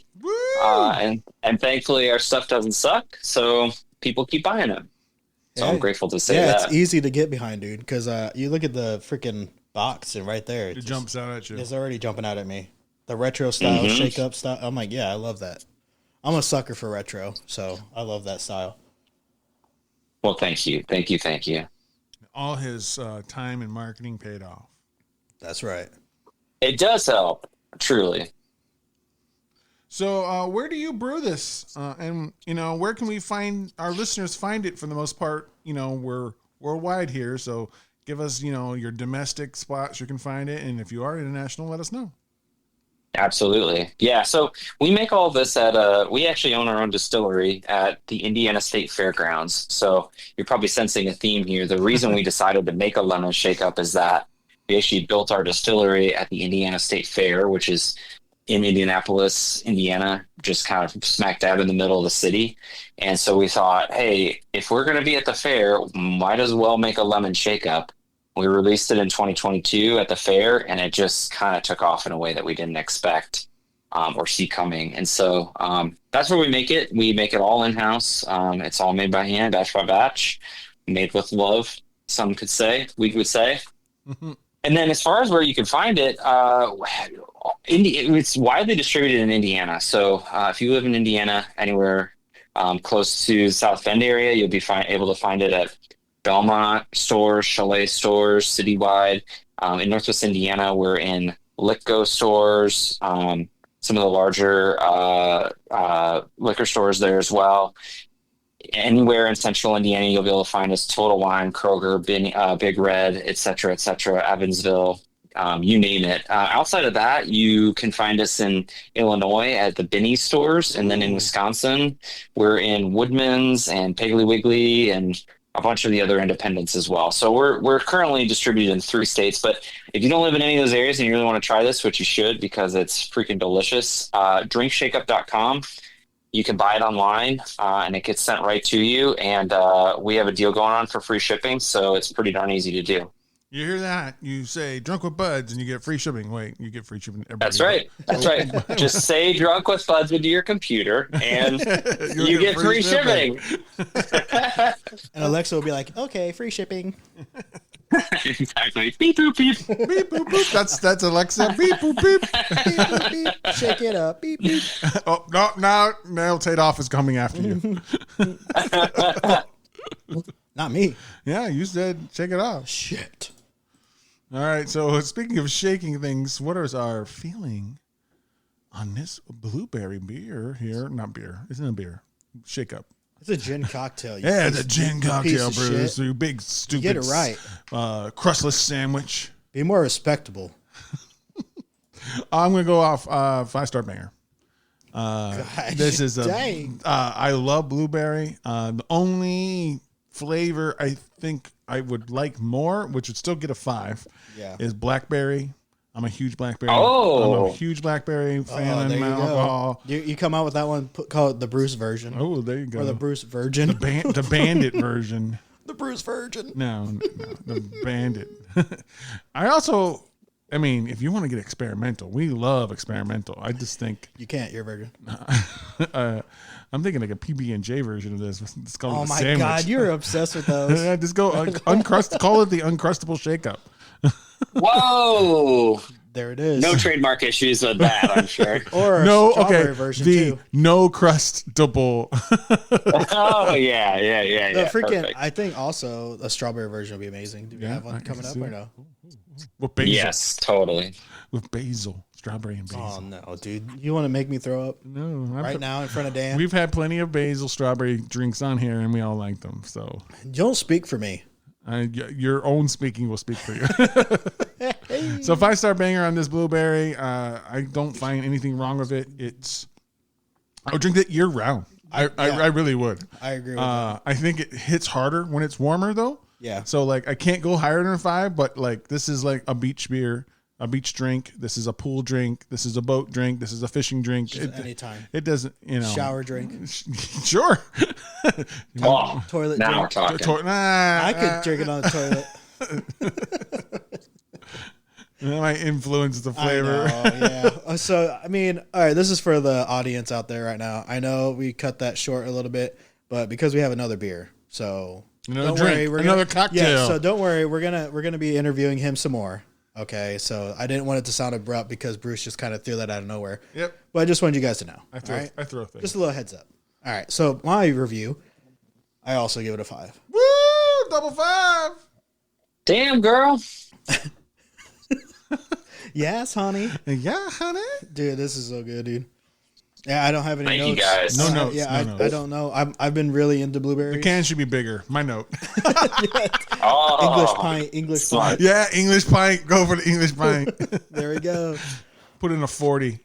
S1: And thankfully our stuff doesn't suck, so people keep buying it. So I'm grateful to say that.
S4: It's easy to get behind, dude, because you look at the freaking box and right there.
S3: It jumps out at you.
S4: It's already jumping out at me. The retro style, Shake Up style. I'm like, yeah, I love that. I'm a sucker for retro, so I love that style.
S1: Well, thank you.
S3: All his time in marketing paid off.
S4: That's right.
S1: It does help, truly.
S3: So where do you brew this? And, where can we find our listeners find it for the most part? We're worldwide here. So give us, your domestic spots you can find it. And if you are international, let us know.
S1: Absolutely. Yeah. So we make all this we actually own our own distillery at the Indiana State Fairgrounds. So you're probably sensing a theme here. The reason we decided to make a lemon shake up is that we actually built our distillery at the Indiana State Fair, which is in Indianapolis, Indiana, just kind of smack dab in the middle of the city. And so we thought, hey, if we're going to be at the fair, might as well make a lemon shake up. We released it in 2022 at the fair, and it just kind of took off in a way that we didn't expect or see coming. And so that's where we make it. We make it all in-house. It's all made by hand, batch by batch, made with love, some could say, we would say. And then as far as where you can find it, it's widely distributed in Indiana. So if you live in Indiana, anywhere close to the South Bend area, you'll be able to find it at Belmont stores, Chalet stores, citywide. In Northwest Indiana, we're in Litco stores, some of the larger liquor stores there as well. Anywhere in central Indiana, you'll be able to find us. Total Wine, Kroger, Big Red, et cetera, Evansville, you name it. Outside of that, you can find us in Illinois at the Benny stores. And then in Wisconsin, we're in Woodman's and Piggly Wiggly and a bunch of the other independents as well. So we're currently distributed in 3 states. But if you don't live in any of those areas and you really want to try this, which you should because it's freaking delicious, drinkshakeup.com. You can buy it online, and it gets sent right to you. And we have a deal going on for free shipping, so it's pretty darn easy to do.
S3: You hear that? You say "drunk with buds" and you get free shipping. Wait, you get free shipping.
S1: That's right. That's right. Just say "drunk with buds" into your computer, and you get free shipping.
S4: And Alexa will be like, "Okay, free shipping."
S1: Exactly. Beep boop beep.
S3: Beep boop boop. That's Alexa. Beep boop beep.
S4: Beep, beep, beep. Shake it up. Beep beep.
S3: Oh no! Now Tadoff is coming after you.
S4: Not me.
S3: Yeah, you said shake it off.
S4: Shit.
S3: All right. So speaking of shaking things, what is our feeling on this blueberry beer here? Not beer. Isn't it a beer? Shake up.
S4: It's a gin cocktail.
S3: Yeah, it's a gin cocktail,
S4: piece of
S3: Bruce.
S4: shit.
S3: You big stupid.
S4: Get it right.
S3: Crustless sandwich.
S4: Be more respectable.
S3: I'm gonna go off 5-star banger.
S4: Gosh,
S3: This is a.
S4: dang.
S3: I love blueberry. The only flavor I think I would like more, which would still get a 5,
S4: Yeah.
S3: is blackberry. I'm a huge blackberry.
S1: Oh.
S3: I'm a huge blackberry fan
S4: there
S3: of
S4: you go.
S3: alcohol.
S4: You come out with that one, call it the Bruce version.
S3: Oh, there you go.
S4: Or the Bruce Virgin.
S3: The bandit version.
S4: The Bruce Virgin.
S3: No, the bandit. I mean, if you want to get experimental, we love experimental. I just think
S4: You can't, you're a virgin.
S3: I'm thinking like a PB&J version of this. It's called
S4: Oh
S3: the
S4: my
S3: sandwich.
S4: God, you're obsessed with those.
S3: Yeah, just go uncrust. Call it the Uncrustable Shake-Up.
S1: Whoa!
S4: There it is.
S1: No trademark issues with that, I'm sure.
S4: Or a
S3: No,
S4: strawberry
S3: okay.
S4: version
S3: The
S4: too.
S3: no crustable.
S1: Oh yeah.
S4: The freaking,
S1: Perfect.
S4: I think also a strawberry version would be amazing. Do we
S3: Yeah,
S4: have
S3: I
S4: one
S3: can
S4: coming up
S3: see
S4: or
S3: it.
S4: no?
S3: With basil.
S1: Yes, totally.
S3: With basil, strawberry and basil.
S4: Oh no, dude! You want to make me throw up
S3: No,
S4: right now in front of Dan?
S3: We've had plenty of basil strawberry drinks on here, and we all like them. So
S4: Don't speak for me.
S3: your own speaking will speak for you. So 5-star banger on this blueberry. I don't find anything wrong with it. I would drink it year round. I really would.
S4: I agree with that.
S3: I think it hits harder when it's warmer though.
S4: Yeah.
S3: So like I can't go higher than a 5, but like this is like a beach beer, a beach drink. This is a pool drink. This is a boat drink. This is a fishing drink.
S4: Just anytime.
S3: It doesn't,
S4: Shower drink.
S3: Sure.
S1: Oh,
S4: Toilet
S1: now
S4: drink.
S1: we're talking.
S4: I could drink it on the toilet.
S3: That might influence the
S4: I
S3: flavor.
S4: know, yeah. So, I mean, all right, this is for the audience out there right now. I know we cut that short a little bit, but because we have another beer. So,
S3: Another
S4: don't
S3: drink,
S4: worry. We're
S3: another
S4: gonna,
S3: cocktail.
S4: Yeah, so don't worry. We're gonna be interviewing him some more. Okay, so I didn't want it to sound abrupt because Bruce just kind of threw that out of nowhere.
S3: Yep.
S4: But I just wanted you guys to know.
S3: I throw
S4: all right?
S3: things.
S4: Just a little heads up. All right, so my review, I also give it a 5.
S3: Woo! Double 5.
S1: Damn, girl.
S4: Yes, honey.
S3: Yeah, honey.
S4: Dude, this is so good, dude. Yeah, I don't have any
S1: Thank you,
S4: notes.
S1: guys.
S3: No notes.
S4: Yeah,
S3: no
S4: I
S3: notes.
S4: don't know. I've been really into blueberries.
S3: The can should be bigger. My note.
S1: Oh,
S4: English
S1: smart.
S4: pint.
S3: Yeah, English pint. Go for the English pint.
S4: There we go.
S3: Put in a 40.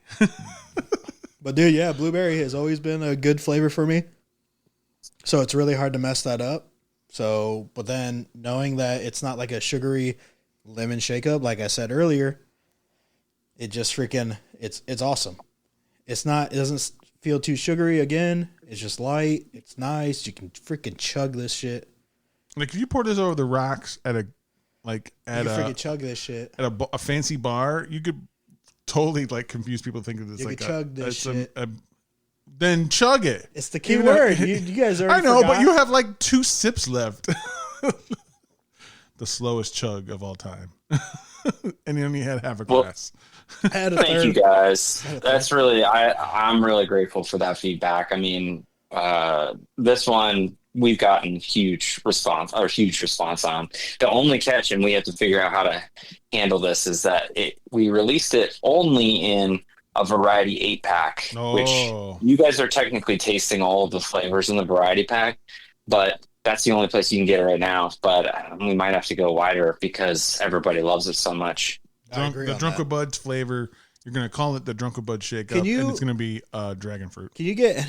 S4: But dude, yeah, blueberry has always been a good flavor for me. So it's really hard to mess that up. So, but then knowing that it's not like a sugary lemon shake up, like I said earlier, it just freaking, it's awesome. It doesn't feel too sugary again. It's just light. It's nice. You can freaking chug this shit.
S3: Like if you pour this over the rocks at a
S4: freaking chug this shit.
S3: at a fancy bar, you could totally like confuse people thinking it's
S4: You
S3: like
S4: could chug this shit.
S3: Then chug it.
S4: It's the key
S3: Even though-
S4: word. You guys already
S3: I know,
S4: forgot?
S3: but you have like 2 sips left. The slowest chug of all time. And you only had half a
S1: Well,
S3: glass.
S4: I had a
S1: Thank
S4: third.
S1: you guys. That's really I'm really grateful for that feedback. I mean, this one we've gotten huge response on. The only catch, and we have to figure out how to handle this, is that we released it only in a variety 8-pack, which you guys are technically tasting all of the flavors in the variety pack, but that's the only place you can get it right now. But we might have to go wider because everybody loves it so much.
S3: The Drunken Buds flavor, you're going to call it the Drunken Bud Shake Up, and it's going to be dragon fruit.
S4: Can you get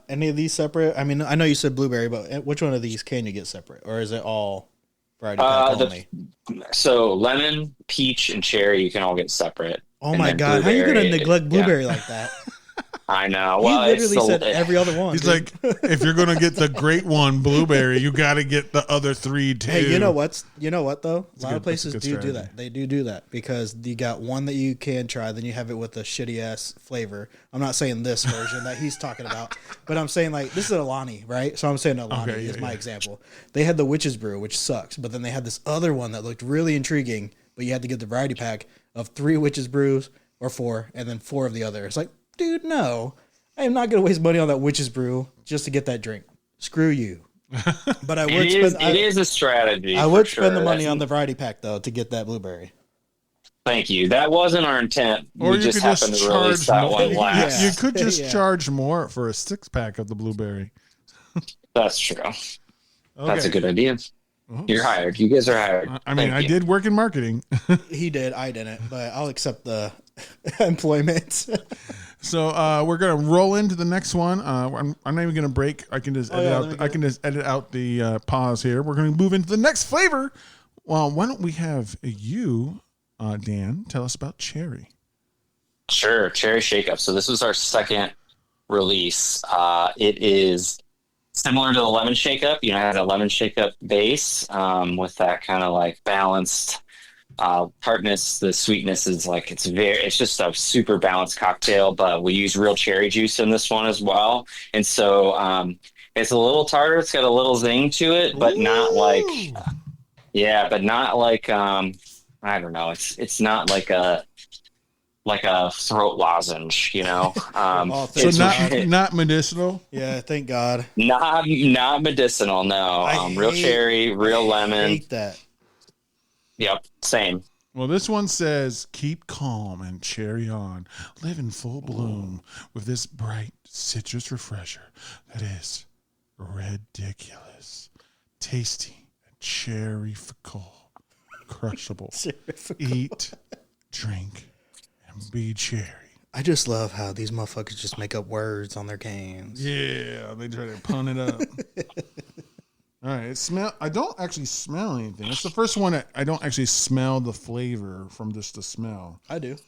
S4: any of these separate? I mean, I know you said blueberry, but which one of these can you get separate, or is it all variety pack only?
S1: So lemon, peach, and cherry you can all get separate.
S4: Oh my God! How are you going to neglect blueberry like that?
S1: I know. Well,
S4: he literally said every other one.
S3: He's like, if you're going to get the great one, blueberry, you got to get the other 3 too.
S4: Hey, you know what though? A lot of places do that. They do that because you got one that you can try, then you have it with a shitty ass flavor. I'm not saying this version that he's talking about, but I'm saying like this is Alani, right? So I'm saying Alani is my example. They had the Witch's Brew, which sucks, but then they had this other one that looked really intriguing, but you had to get the variety pack of 3 Witch's Brews or 4, and then 4 of the other. It's like, dude, no, I am not going to waste money on that Witch's Brew just to get that drink. Screw you. But I would
S1: it is a strategy.
S4: I would spend the money on the variety pack though to get that blueberry.
S1: Thank you. That wasn't our intent.
S3: Or
S1: we
S3: you
S1: just
S3: could
S1: happened to release that one last.
S3: You could just charge more for a 6-pack of the blueberry.
S1: That's true.
S3: Okay.
S1: That's a good idea. You're hired. You guys are hired.
S3: I mean, I did work in marketing.
S4: He did. I didn't, but I'll accept the employment.
S3: So we're gonna roll into the next one. I'm not even gonna break. I can just edit out. I can just edit out the pause here. We're gonna move into the next flavor. Well, why don't we have you, Dan, tell us about cherry?
S1: Sure, cherry shake up. So this was our second release. It is similar to the lemon shake up. You know, it had a lemon shake up base with that kind of like balanced tartness. The sweetness is like it's just a super balanced cocktail, but we use real cherry juice in this one as well, and so it's a little tartar. It's got a little zing to it, but not like I don't know. It's not like a throat lozenge, you know.
S3: So not medicinal.
S4: Yeah, thank God.
S1: Not medicinal. No, real cherry, real lemon.
S4: I hate that.
S1: Yep, same.
S3: Well, this one says, keep calm and cherry on. Live in full bloom with this bright citrus refresher that is ridiculous. Tasty and cherry-fickle. Crushable. Eat, drink, and be cherry.
S4: I just love how these motherfuckers just make up words on their cans.
S3: Yeah, they try to pun it up. All right, I don't actually smell anything. It's the first one that I don't actually smell the flavor from just the smell.
S4: I do.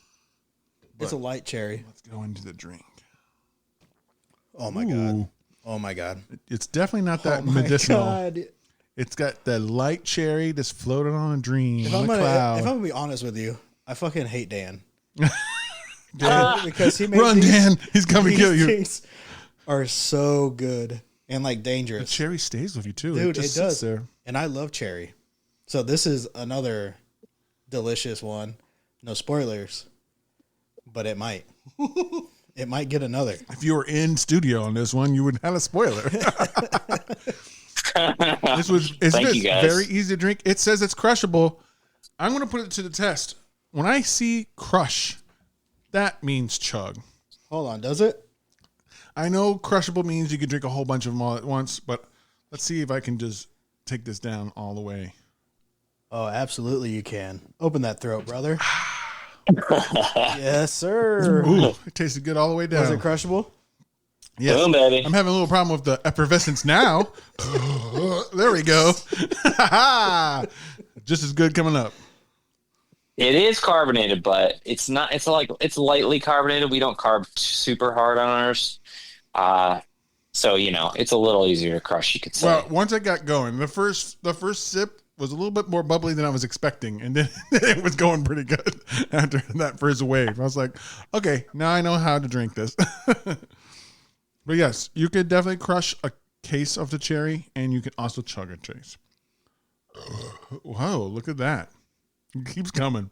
S4: It's a light cherry.
S3: Let's go into the drink.
S4: Oh my God. Oh my God.
S3: It's definitely not that medicinal. God. It's got the light cherry that's floating on a dream. Cloud.
S4: If I'm gonna be honest with you, I fucking hate Dan. Because he makes
S3: Run, Dan. He's coming to kill you.
S4: Things are so good. And like dangerous.
S3: The cherry stays with you too.
S4: Dude,
S3: it
S4: does.
S3: There.
S4: And I love cherry. So this is another delicious one. No spoilers. But it might. It might get another.
S3: If you were in studio on this one, you would have a spoiler. It's very easy to drink. It says it's crushable. I'm going to put it to the test. When I see crush, that means chug.
S4: Hold on, does it?
S3: I know crushable means you can drink a whole bunch of them all at once, but let's see if I can just take this down all the way.
S4: Oh, absolutely you can. Open that throat, brother. Yes, sir.
S3: Ooh, it tasted good all the way down.
S4: Was it crushable?
S3: Yes.
S1: Boom, baby.
S3: I'm having a little problem with the effervescence now. There we go. Just as good coming up.
S1: It is carbonated, but it's not. It's lightly carbonated. We don't carb super hard on ours, so it's a little easier to crush. You could say.
S3: Well, once I got going, the first sip was a little bit more bubbly than I was expecting, and then it was going pretty good after that first wave. I was like, okay, now I know how to drink this. But yes, you could definitely crush a case of the cherry, and you can also chug a case. Whoa, look at that. It keeps coming.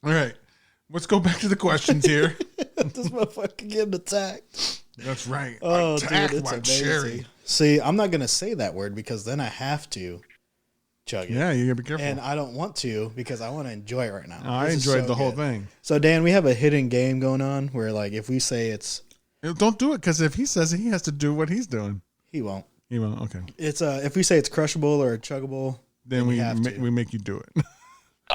S3: All right. Let's go back to the questions here.
S4: This motherfucker getting attacked.
S3: That's right.
S4: Oh,
S3: Attacked
S4: dude, it's
S3: by
S4: amazing.
S3: cherry.
S4: See, I'm not gonna say that word because then I have to chug it.
S3: Yeah, you gotta be careful.
S4: And I don't want to because I want to enjoy it right now.
S3: I
S4: This is
S3: enjoyed
S4: so
S3: the whole
S4: good.
S3: thing.
S4: So Dan, we have a hidden game going on where like if we say it's,
S3: Don't do it because if he says it, he has to do what he's doing.
S4: he won't.
S3: He won't. Okay.
S4: It's if we say it's crushable or chuggable,
S3: Then we
S4: have to.
S3: we make you do it.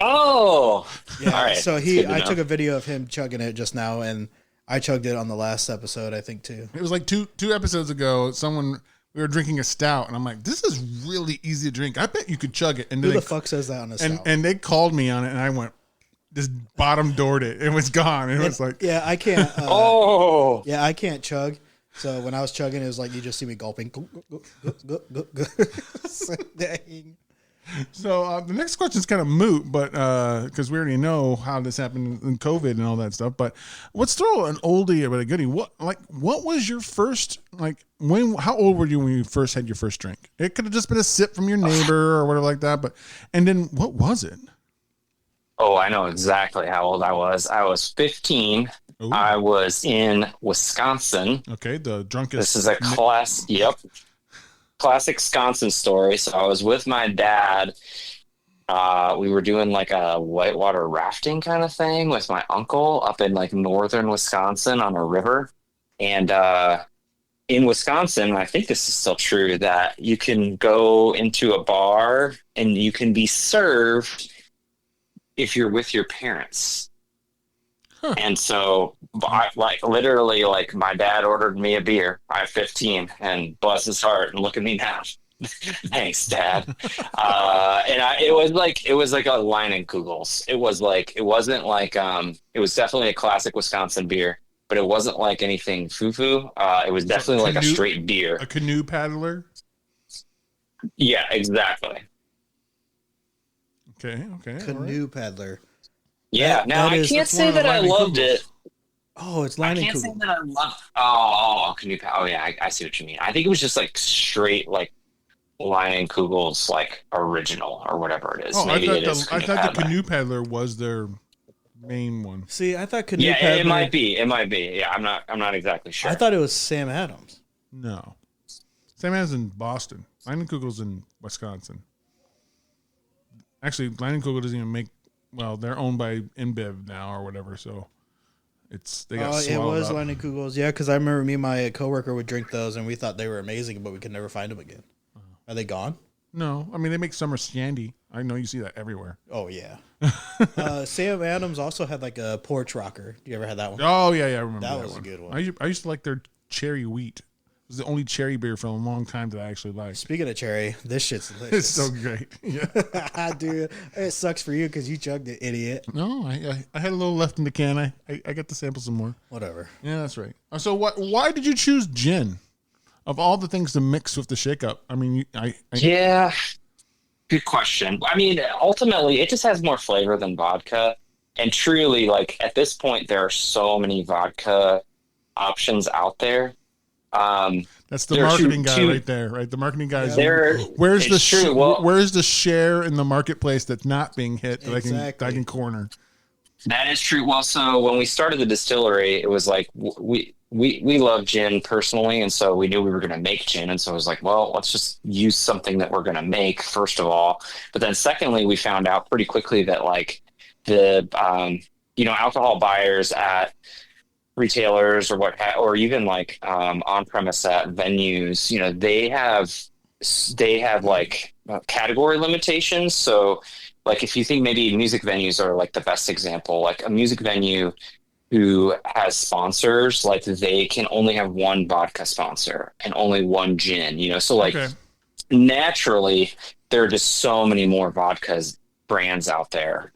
S1: Oh,
S4: yeah.
S1: all right.
S4: So
S1: It's good to
S4: I
S1: know.
S4: took a video of him chugging it just now, and I chugged it on the last episode, I think too.
S3: It was like two episodes ago. We were drinking a stout, and I'm like, "This is really easy to drink. I bet you could chug it." And
S4: Who
S3: then
S4: the fuck says that on a stout?
S3: and they called me on it, and I went, just bottom doored it. It was gone. It was like,
S4: yeah, I can't.
S1: Oh,
S4: Yeah, I can't chug. So when I was chugging, it was like you just see me gulping. Dang.
S3: So the next question is kind of moot, but because we already know how this happened in COVID and all that stuff. But let's throw an oldie but a goodie. What was your first How old were you when you first had your first drink? It could have just been a sip from your neighbor or whatever like that. And then what was it?
S1: oh, I know exactly how old I was. I was 15.
S3: Ooh.
S1: I was in Wisconsin.
S3: Okay, the drunkest.
S1: This is a classic Wisconsin story. So I was with my dad. We were doing like a whitewater rafting kind of thing with my uncle up in like northern Wisconsin on a river. And in Wisconsin, I think this is still true, that you can go into a bar and you can be served if you're with your parents.
S3: Huh.
S1: And so literally my dad ordered me a beer. I'm 15 and bless his heart and look at me now. Thanks, Dad. It was like a line in Kugels. It was definitely a classic Wisconsin beer, but it wasn't like anything foo-foo. It was definitely like a straight beer.
S3: A canoe paddler.
S1: Yeah, exactly.
S3: Okay. All right.
S4: Canoe paddler.
S1: Yeah. Now I can't
S3: that's
S1: say
S3: one of
S1: that I
S3: Line and
S1: loved
S3: Kugels.
S1: it.
S4: Oh, it's
S1: I
S4: line and
S1: can't say
S4: kugel.
S1: that I love. Oh, canoe paddle. Oh yeah, I see what you mean. I think it was just like straight like Lion and Kugel's like original or whatever it is.
S3: Oh,
S1: Maybe
S3: I
S1: it is.
S3: thought the canoe paddler was their main one.
S4: See, I thought canoe
S1: Yeah,
S4: paddler.
S1: it might be. It might be. Yeah, I'm not exactly sure.
S4: I thought it was Sam Adams.
S3: No, same as in Boston. Line and Kugel's in Wisconsin. Actually, Line and Kugel doesn't even make. Well, they're owned by InBev now or whatever, so they got
S4: Oh, it
S3: swallowed
S4: was
S3: up.
S4: line and kugels. Yeah, because I remember me and my coworker would drink those, and we thought they were amazing, but we could never find them again. Are they gone?
S3: No, I mean they make summer shandy. I know you see that everywhere.
S4: Oh yeah. Sam Adams also had like a porch rocker. You ever had that one?
S3: Oh yeah, I remember that
S4: was a
S3: one.
S4: good one.
S3: I used to like their cherry wheat. It was the only cherry beer for a long time that I actually liked.
S4: Speaking of cherry, this shit's
S3: It's
S4: delicious.
S3: so great. Yeah.
S4: Dude, it sucks for you because you chugged it, idiot.
S3: No, I had a little left in the can. I got to sample some more.
S4: Whatever.
S3: Yeah, that's right. So why did you choose gin? Of all the things to mix with the shake up, I mean,
S1: Yeah, good question. I mean, ultimately, it just has more flavor than vodka. And truly, like at this point, there are so many vodka options out there.
S3: that's the
S1: there are
S3: marketing guy
S1: two-
S3: right there, right? The marketing guy is
S1: There,
S3: where's
S1: it's
S3: the
S1: true. Well,
S3: where's the share in the marketplace that's not being hit that I
S4: Exactly.
S3: can corner?
S1: that is true. Well, so when we started the distillery, it was like we love gin personally, and so we knew we were going to make gin, and so it was like, well, let's just use something that we're going to make first of all. But then secondly, we found out pretty quickly that like the alcohol buyers at retailers or even like on premise at venues, they have like category limitations. So like if you think maybe music venues are like the best example, like a music venue who has sponsors, like they can only have one vodka sponsor and only one gin, so like
S3: Okay.
S1: naturally there are just so many more vodkas brands out there.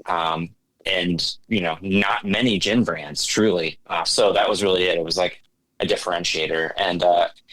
S1: And not many gin brands truly. So that was really it. It was like a differentiator, and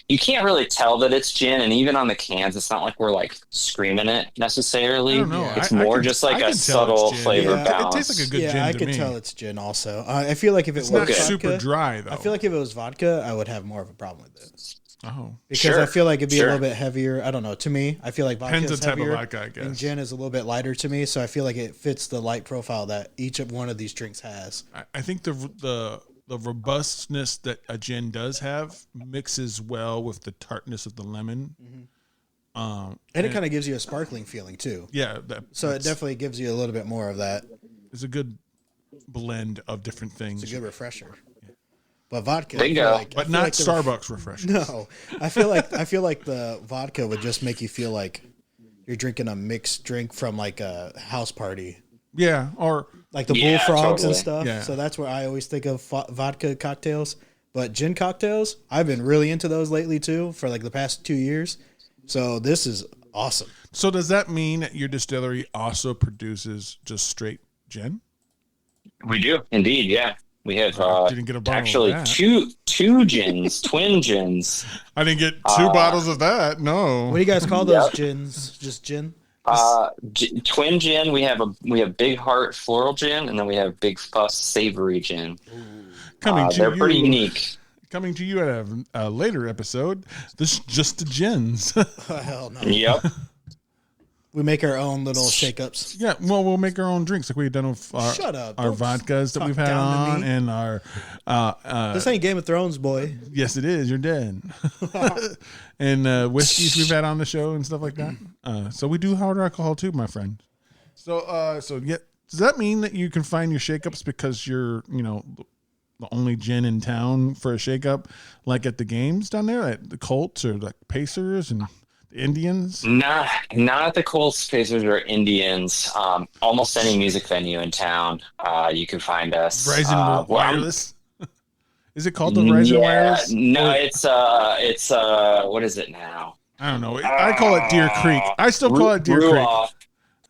S1: you can't really tell that it's gin. And even on the cans, it's not like we're like screaming it necessarily.
S3: I don't know.
S1: It's
S3: I
S1: more
S3: can-
S1: just
S3: I
S1: like
S3: can
S1: a
S3: tell
S1: subtle
S3: it's gin.
S1: flavor
S4: Yeah.
S1: balance.
S3: It tastes like a good gin
S4: Yeah, I
S3: to
S4: could
S3: me.
S4: tell it's gin also. I feel like if it
S3: It's
S4: was
S3: not
S1: Okay.
S3: super
S4: vodka,
S3: dry though.
S4: I feel like if it was vodka, I would have more of a problem with it.
S3: oh,
S4: Because
S1: Sure,
S4: I feel like it'd be
S1: sure.
S4: a little bit heavier. I don't know. To me, I feel like vodka
S3: depends
S4: is
S3: the type
S4: heavier,
S3: of vodka, I
S4: and
S3: guess.
S4: gin is a little bit lighter to me. So I feel like it fits the light profile that each of one of these drinks has.
S3: I think the the robustness that a gin does have mixes well with the tartness of the lemon.
S4: And it kind of gives you a sparkling feeling too.
S3: Yeah.
S4: So it definitely gives you a little bit more of that.
S3: It's a good blend of different things.
S4: It's a good refresher. But vodka,
S1: Bingo.
S3: But not Starbucks refresher.
S4: No, I feel like the vodka would just make you feel like you're drinking a mixed drink from like a house party,
S3: Yeah. Or
S4: like the
S1: Yeah,
S4: bullfrogs
S1: totally.
S4: and stuff.
S3: Yeah.
S4: So that's where I always think of vodka cocktails. But gin cocktails, I've been really into those lately too for like the past 2 years. So this is awesome.
S3: so does that mean that your distillery also produces just straight gin?
S1: We do indeed. Yeah, we have
S3: Didn't get a bottle
S1: actually
S3: of that.
S1: two gins, twin gins.
S3: I didn't get two bottles of that. No.
S4: What do you guys call those gins? Just gin?
S1: Twin gin. We have Big Heart floral gin, and then we have Big Fuss savory gin.
S3: Coming to
S1: They're
S3: you.
S1: pretty unique.
S3: Coming to you at a later episode. This just the gins.
S4: Oh, hell no.
S1: Yep.
S4: We make our own little shake-ups.
S3: Yeah, well, we'll make our own drinks like we've done with our,
S4: Shut up.
S3: our
S4: Don't
S3: vodkas that
S4: talk
S3: we've had
S4: down to
S3: on
S4: me.
S3: and our
S4: This ain't Game of Thrones, boy.
S3: yes, it is. You're dead. And whiskeys we've had on the show and stuff like that. So we do hard alcohol too, my friend. So yeah, does that mean that you can find your shakeups because you're the only gin in town for a shakeup, like at the games down there at the Colts or like Pacers and the Indians?
S1: Not at the Colts, Pacers, or Indians. Almost any music venue in town, you can find us.
S3: Verizon
S1: well,
S3: Wireless. Is it called the Verizon Wireless?
S1: No,
S3: Or-
S1: it's what is it now?
S3: I don't know. I call it Deer Creek. I still call it Deer
S1: Ruoff.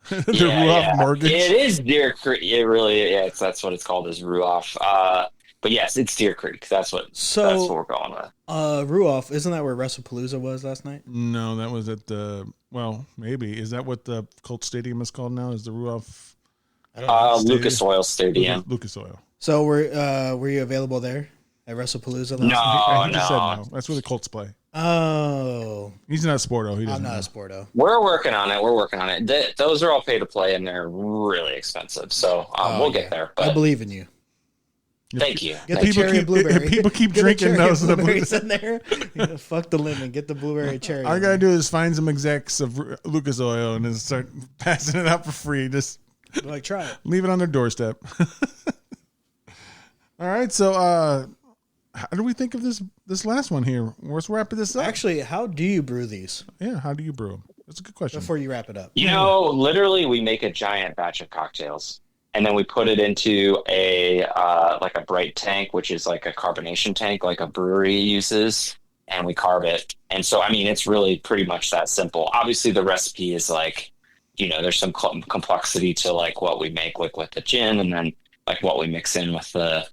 S3: Creek. The Ruoff Mortgage.
S1: It is Deer Creek. It really, that's what it's called, is Ruoff. But yes, it's Deer Creek. That's what we're going with.
S4: Ruoff, isn't that where WrestlePalooza was last night?
S3: No, that was at the. Well, maybe is that what the Colt Stadium is called now? Is the Ruoff
S1: Lucas Oil Stadium.
S3: Lucas Oil?
S4: So were you available there at WrestlePalooza last night?
S3: I just said
S1: No.
S3: no. That's where the Colts play.
S4: Oh,
S3: He's not a sporto. He
S4: I'm
S3: doesn't.
S4: not
S3: know.
S4: a sporto.
S1: We're working on it. Those are all pay to play, and they're really expensive. So we'll get there.
S4: I
S1: But
S4: believe in you.
S1: thank you.
S4: Get
S1: Thank
S4: the
S3: people
S4: cherry
S3: keep-
S4: and blueberry.
S3: people keep
S4: Get the
S3: drinking
S4: cherry
S3: those
S4: and
S3: of the
S4: blueberries in there. Fuck the lemon. Get the blueberry cherry.
S3: All I
S4: in
S3: gotta
S4: there.
S3: do is find some execs of Lucas Oil and then start passing it out for free. Just
S4: Like, try it.
S3: leave it on their doorstep. All right, so how do we think of this last one here? Let's wrap this up.
S4: Actually, how do you brew these
S3: Yeah, how do you brew them? That's a good question.
S4: before you wrap it up?
S1: Literally, we make a giant batch of cocktails, and then we put it into a like a bright tank, which is like a carbonation tank, like a brewery uses, and we carb it. And so, I mean, it's really pretty much that simple. Obviously, the recipe is like, there's some complexity to like what we make with the gin, and then like what we mix in with the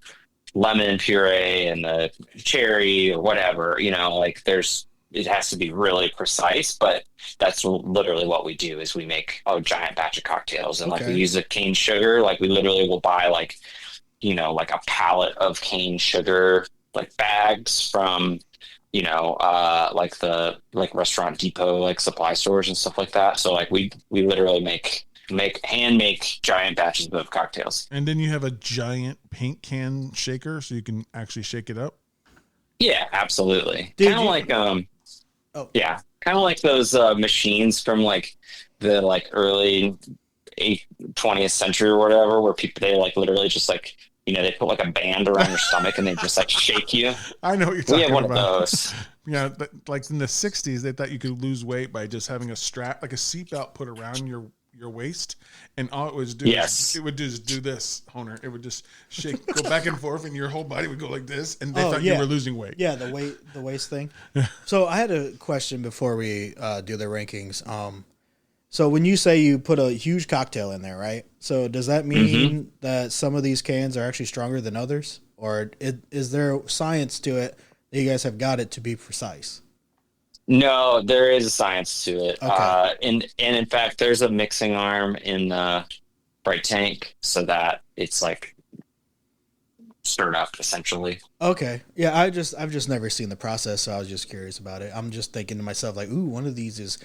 S1: lemon puree and the cherry or whatever. Like it has to be really precise, but that's literally what we do is we make a giant batch of cocktails, and like
S4: Okay.
S1: we use the cane sugar. Like we literally will buy like a pallet of cane sugar, like bags from like Restaurant Depot, like supply stores and stuff like that. So like we literally make giant batches of cocktails.
S3: And then you have a giant paint can shaker, so you can actually shake it up.
S1: Yeah, absolutely.
S4: Dude,
S1: Kind of like
S4: Oh.
S1: yeah, kind of like those machines from like the like early 20th century or whatever, where they like literally just like they put like a band around your stomach and they just like shake you.
S3: I know what you're
S1: We
S3: talking
S1: have one
S3: about.
S1: of those.
S3: Yeah, like in the '60s, they thought you could lose weight by just having a strap, like a seatbelt, put around your waist, and all it would do
S1: Yes.
S3: it would just do this, Honer. It would just shake, go back and forth, and your whole body would go like this, and they
S4: Oh,
S3: thought
S4: yeah.
S3: you were losing weight.
S4: Yeah, the waist thing. So I had a question before we do the rankings. So when you say you put a huge cocktail in there, right? So does that mean that some of these cans are actually stronger than others, or is there science to it that you guys have got it to be precise?
S1: No, there is a science to it.
S4: Okay.
S1: And in fact, there's a mixing arm in the bright tank so that it's like stirred up essentially.
S4: Okay. Yeah, I've just never seen the process, so I was just curious about it. I'm just thinking to myself like, ooh, one of these is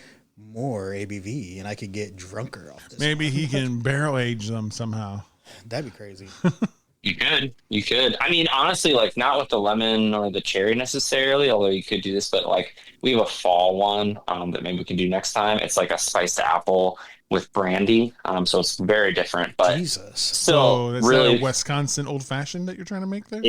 S4: more ABV, and I could get drunker off this.
S3: Maybe he can barrel age them somehow.
S4: That'd be crazy.
S1: You could. I mean, honestly, like not with the lemon or the cherry necessarily, although you could do this, but like we have a fall one that maybe we can do next time. It's like a spiced apple with brandy. So it's very different, but
S4: Jesus.
S1: still
S3: So is
S1: really
S3: that a Wisconsin old fashioned that you're trying to make there?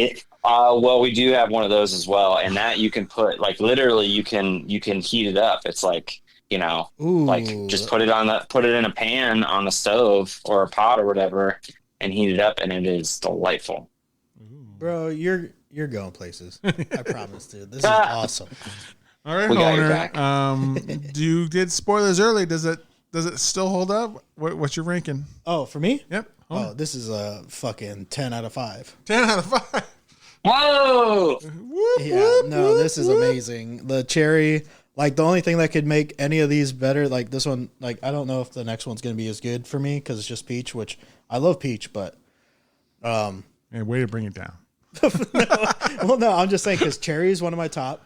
S1: well, we do have one of those as well, and that you can put like literally you can heat it up. It's like,
S4: Ooh.
S1: like just put it in a pan on the stove or a pot or whatever and heat it up, and it is delightful.
S4: Bro, you're going places. I promise, dude. This is awesome.
S3: All right,
S1: We got your
S3: Honer.
S1: back.
S3: You did spoilers early. Does it still hold up? What's your ranking?
S4: Oh, for me?
S3: Yep.
S4: Oh, this is a fucking 10 out of 5.
S3: 10 out of 5.
S1: Whoa!
S4: Yeah, no, this is amazing. The cherry, like the only thing that could make any of these better, like this one, like I don't know if the next one's going to be as good for me because it's just peach, which I love peach, but
S3: Hey, way to bring it down.
S4: well, no, I'm just saying because cherry is one of my top.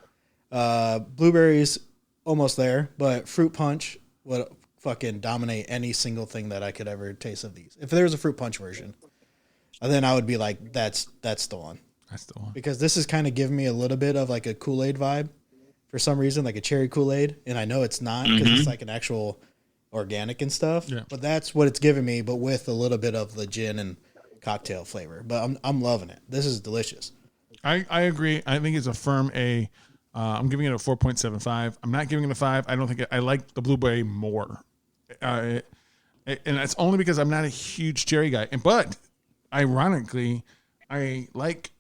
S4: Blueberries almost there, but fruit punch would fucking dominate any single thing that I could ever taste of these. If there was a fruit punch version, then I would be like, that's the one.
S3: That's the one.
S4: Because this is kind of giving me a little bit of like a Kool-Aid vibe for some reason, like a cherry Kool-Aid, and I know it's not because it's like an actual organic and stuff.
S3: Yeah.
S4: But that's what it's giving me, but with a little bit of the gin and cocktail flavor. But I'm loving it. This is delicious.
S3: I agree. I think it's a firm A. I'm giving it a 4.75. I'm not giving it a 5. I don't think I like the blueberry more. And it's only because I'm not a huge cherry guy. But ironically, I like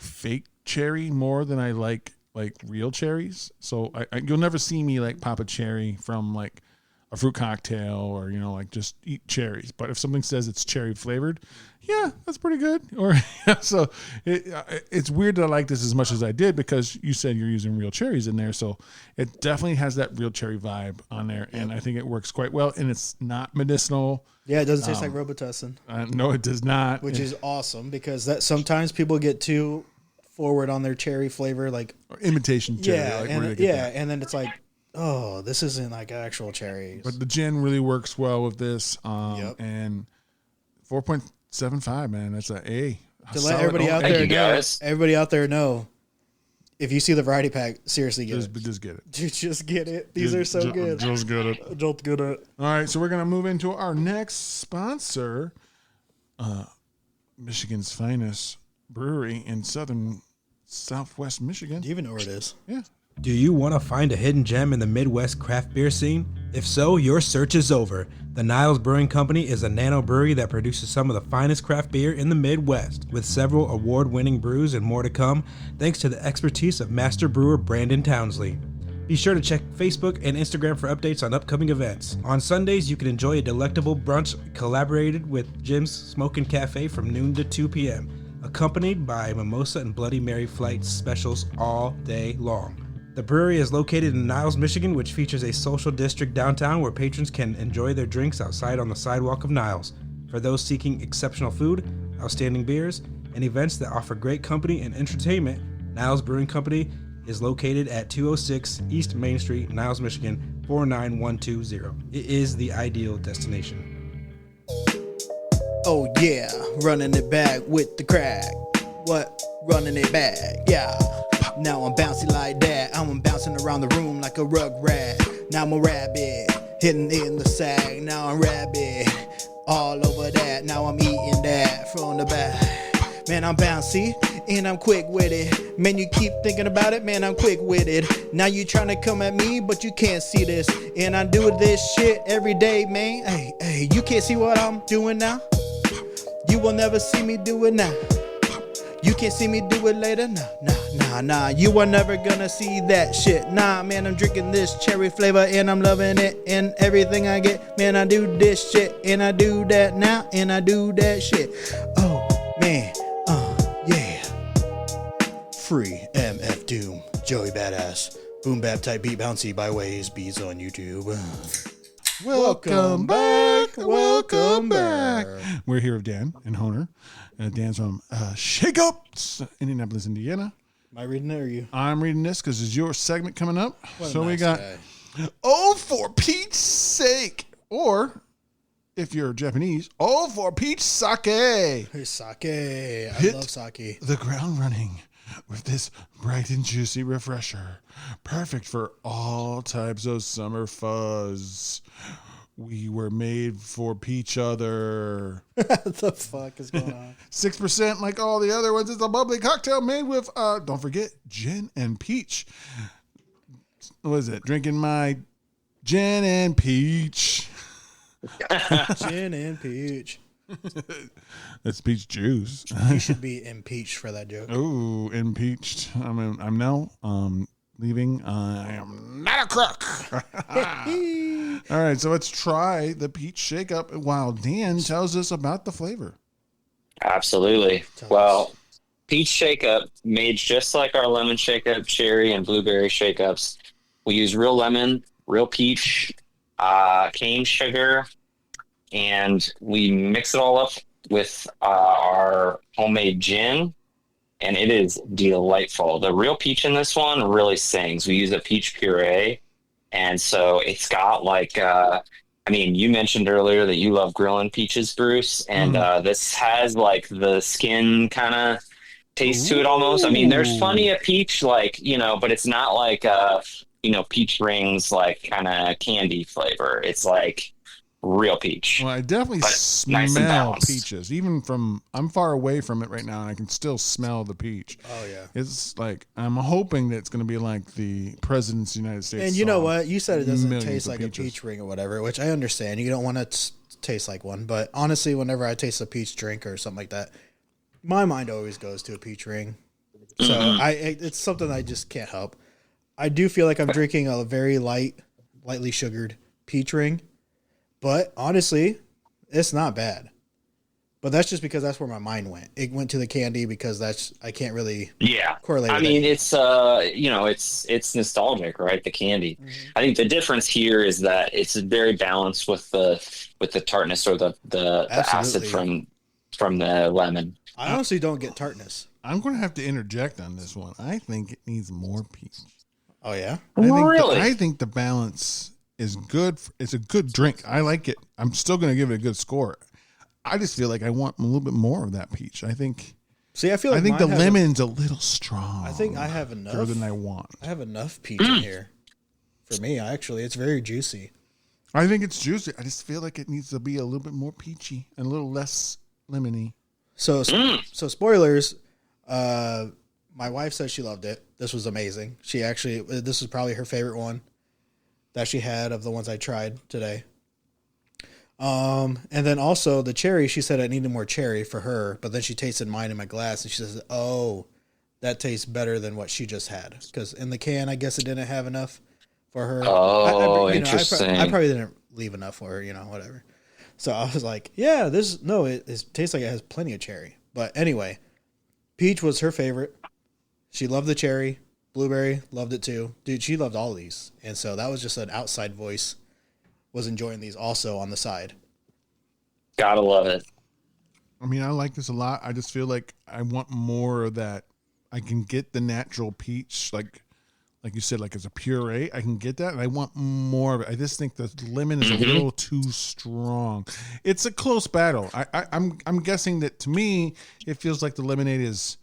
S3: fake cherry more than I like real cherries. So you'll never see me like pop a cherry from like a fruit cocktail or like just eat cherries. But if something says it's cherry flavored, yeah, that's pretty good. Or so it's weird that I like this as much as I did because you said you're using real cherries in there. So it definitely has that real cherry vibe on there, and I think it works quite well. And it's not medicinal.
S4: Yeah, it doesn't taste like Robitussin,
S3: No, it does not.
S4: which is awesome because that sometimes people get too forward on their cherry flavor, like
S3: Or imitation cherry.
S4: yeah,
S3: like,
S4: and
S3: where they get that.
S4: and then it's like, oh, this isn't like actual cherries.
S3: But the gin really works well with this.
S4: Yep.
S3: And 4.75, man, that's an A.
S4: To let everybody out
S1: Thank
S4: there
S1: you,
S4: know,
S1: guys.
S4: everybody out there know, if you see the variety pack, seriously get it.
S3: Just get it.
S4: Dude, just get it. These are so good.
S3: Just get it.
S4: Don't get it.
S3: All right, so we're gonna move into our next sponsor, Michigan's finest brewery in southwest Michigan.
S4: Do you even know where it is?
S3: Yeah.
S7: Do you want to find a hidden gem in the Midwest craft beer scene? If so, your search is over. The Niles Brewing Company is a nano brewery that produces some of the finest craft beer in the Midwest, with several award-winning brews and more to come, thanks to the expertise of master brewer Brandon Townsley. Be sure to check Facebook and Instagram for updates on upcoming events. On Sundays, you can enjoy a delectable brunch collaborated with Jim's Smokin' Cafe from noon to 2 p.m., accompanied by mimosa and Bloody Mary flight specials all day long. The brewery is located in Niles, Michigan, which features a social district downtown where patrons can enjoy their drinks outside on the sidewalk of Niles. For those seeking exceptional food, outstanding beers, and events that offer great company and entertainment, Niles Brewing Company is located at 206 East Main Street, Niles, Michigan, 49120. It is the ideal destination.
S4: Oh yeah, running it back with the crack. What? Running it back, yeah. Now I'm bouncy like that. I'm bouncing around the room like a rug rat. Now I'm a rabbit, hitting in the sack. Now I'm rabbit, all over that. Now I'm eating that from the back. Man, I'm bouncy and I'm quick with it. Man, you keep thinking about it, man, I'm quick with it. Now you trying to come at me, but you can't see this. And I do this shit every day, man. Hey, you can't see what I'm doing now. You will never see me do it now. You can't see me do it later. Nah. You are never gonna see that shit. Nah, man, I'm drinking this cherry flavor and I'm loving it. And everything I get, man, I do this shit. And I do that now, and I do that shit. Oh, man, yeah. Free MF Doom, Joey Badass. Boom bap type beat bouncy by ways beats on YouTube.
S3: Welcome back. Welcome back. We're here with Dan and Honer. Dan's from Shake Ups, Indianapolis, Indiana.
S4: Am I reading it or you?
S3: I'm reading this because it's your segment coming up.
S4: What a
S3: So we
S4: nice
S3: got,
S4: guy.
S3: oh, for Pete's sake. Or if you're Japanese, O for peach sake.
S4: Hey, sake. I
S3: Hit
S4: love sake.
S3: the ground running with this bright and juicy refresher. Perfect for all types of summer fuzz. We were made for peach other.
S4: What the fuck is going on?
S3: 6% like all the other ones. It's a bubbly cocktail made with, don't forget, gin and peach. What is it? Drinking my gin and peach.
S4: Gin and peach.
S3: That's peach juice.
S4: You should be impeached for that joke.
S3: Ooh, impeached. I'm now leaving. I am not a crook. All right, so let's try the peach shake up while Dan tells us about the flavor.
S1: Absolutely. Well, peach shake up made just like our lemon shake up, cherry and blueberry shake ups. We use real lemon, real peach, cane sugar, and we mix it all up with our homemade gin, and it is delightful. The real peach in this one really sings. We use a peach puree, and so it's got like, you mentioned earlier that you love grilling peaches, Bruce, and this has like the skin kind of taste to it almost. I mean, there's plenty of peach, like, but it's not like, peach rings, like kind of candy flavor. It's like real peach.
S3: Well, I definitely
S1: nice and
S3: smell
S1: balanced.
S3: peaches. Even I'm far away from it right now, and I can still smell the peach.
S4: Oh, yeah.
S3: It's like, I'm hoping that it's going to be like the President's of the United States.
S4: And you know
S3: song,
S4: what? You said it doesn't
S3: Millions
S4: taste
S3: of
S4: like
S3: peaches.
S4: a peach ring or whatever, which I understand. You don't want to taste like one. But honestly, whenever I taste a peach drink or something like that, my mind always goes to a peach ring. So it's something I just can't help. I do feel like I'm drinking a very lightly sugared peach ring. But honestly, it's not bad. But that's just because that's where my mind went. It went to the candy because I can't really correlate.
S1: I mean, it's it's nostalgic, right? The candy. I think the difference here is that it's very balanced with the tartness or the acid from the lemon.
S4: I honestly don't get tartness.
S3: I'm going to have to interject on this one. I think it needs more peach.
S4: Oh yeah,
S3: I think the balance is good. It's a good drink. I like it. I'm still going to give it a good score. I just feel like I want a little bit more of that peach. I think.
S4: See, I feel like
S3: the lemon's a little strong.
S4: I think I have enough
S3: further than I want.
S4: I have enough peach in here. For me, it's very juicy.
S3: I think it's juicy. I just feel like it needs to be a little bit more peachy and a little less lemony.
S4: So spoilers. My wife said she loved it. This was amazing. This was probably her favorite one that she had of the ones I tried today. And then also the cherry, she said I needed more cherry for her, but then she tasted mine in my glass and she says, "Oh, that tastes better than what she just had." Because in the can, I guess it didn't have enough for her.
S1: Oh, interesting.
S4: I probably didn't leave enough for her, whatever. So I was like, yeah, it tastes like it has plenty of cherry. But anyway, peach was her favorite. She loved the cherry. Blueberry loved it too. Dude, she loved all these. And so that was just an outside voice was enjoying these also on the side.
S1: Gotta love it.
S3: I mean, I like this a lot. I just feel like I want more of that. I can get the natural peach, like you said, like as a puree. I can get that, and I want more of it. I just think the lemon is a little too strong. It's a close battle. I'm guessing that to me, it feels like the lemonade is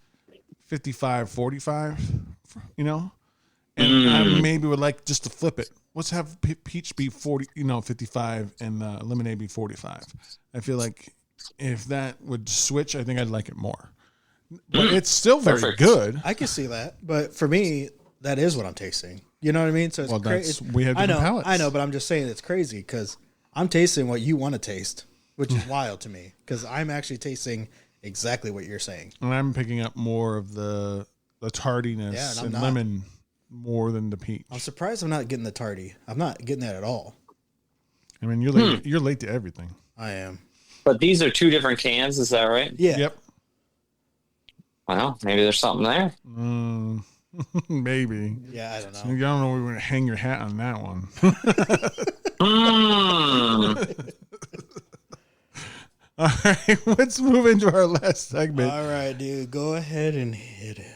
S3: 55-45, and I maybe would like just to flip it. Let's have peach be 40, 55, and lemonade be 45. I feel like if that would switch, I think I'd like it more. But it's still very good.
S4: I can see that, but for me, that is what I'm tasting. You know what I mean? So it's
S3: we have different palates.
S4: I know, but I'm just saying it's crazy because I'm tasting what you want to taste, which is wild to me because I'm actually tasting exactly what you're saying.
S3: And I'm picking up more of the tardiness and lemon more than the peach.
S4: I'm surprised I'm not getting the tardy. I'm not getting that at all.
S3: I mean, you're late to everything.
S4: I am.
S1: But these are two different cans, is that right?
S4: Yeah.
S3: Yep.
S1: Well, maybe there's something there.
S3: Maybe.
S4: Yeah, I don't know.
S3: I don't know. We're going to hang your hat on that one. All right, let's move into our last segment.
S4: All right, dude, go ahead and hit it.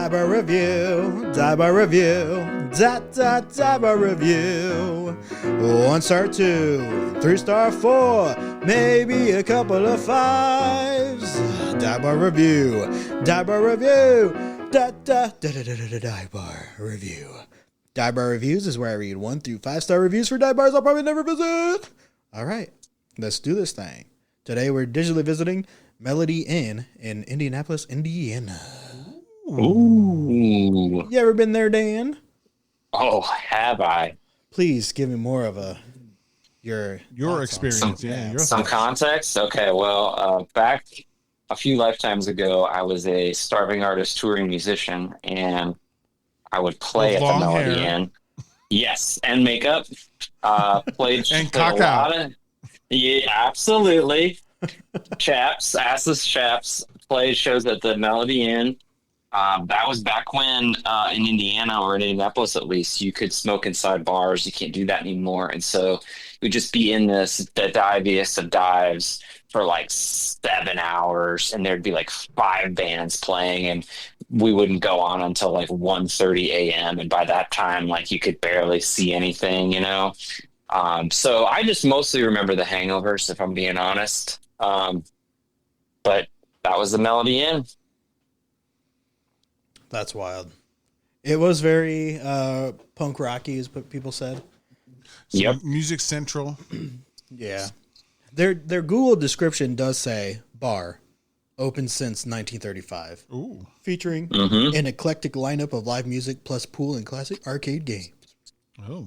S4: Dive bar review. Dive bar review. Dive bar review. 1 star 2, 3 star 4, maybe a couple of 5s. Dive bar review. Dive bar review. Dive bar review. Dive bar reviews is where I read 1 through 5 star reviews for dive bars I'll probably never visit. All right, let's do this thing. Today we're digitally visiting Melody Inn in Indianapolis, Indiana.
S1: Ooh.
S4: You ever been there, Dan?
S1: Oh, have I?
S4: Please give me more of your
S3: experience. Your
S1: Some
S3: thoughts.
S1: context? Okay, well, back a few lifetimes ago, I was a starving artist touring musician, and I would play
S3: With
S1: at the
S3: long
S1: Melody
S3: hair.
S1: Inn. Yes, and makeup. Played
S3: And
S1: played
S3: cock
S1: a
S3: out.
S1: lot of, yeah, absolutely. Chaps, assless chaps, played shows at the Melody Inn. That was back when in Indiana, or in Indianapolis at least, you could smoke inside bars. You can't do that anymore. And so we'd just be in the diviest of dives for like 7 hours, and there'd be like 5 bands playing, and we wouldn't go on until like 1:30 a.m. And by that time, like, you could barely see anything, you know? So I just mostly remember the hangovers, if I'm being honest. But that was the Melody Inn.
S4: That's wild. It was very punk rocky, is what people said.
S1: Yep.
S3: Music Central.
S4: Yeah. Their Google description does say bar, open since 1935,
S3: Ooh.
S4: featuring
S1: Mm-hmm.
S4: an eclectic lineup of live music plus pool and classic arcade games.
S3: Oh.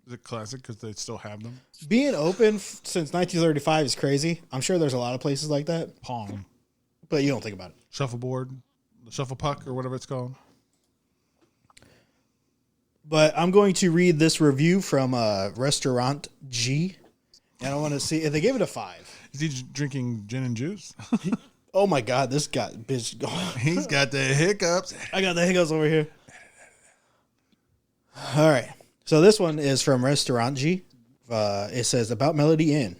S3: Is it classic because they still have them?
S4: Being open since 1935 is crazy. I'm sure there's a lot of places like that,
S3: Pong.
S4: but you don't think about it.
S3: Shuffleboard. The shuffle puck or whatever it's called.
S4: But I'm going to read this review from Restaurant G, and I want to see if they gave it a 5.
S3: Is he drinking gin and juice?
S4: Oh my God, this guy, bitch.
S3: He's got the hiccups.
S4: I got the hiccups over here. All right. So this one is from Restaurant G. It says about Melody Inn.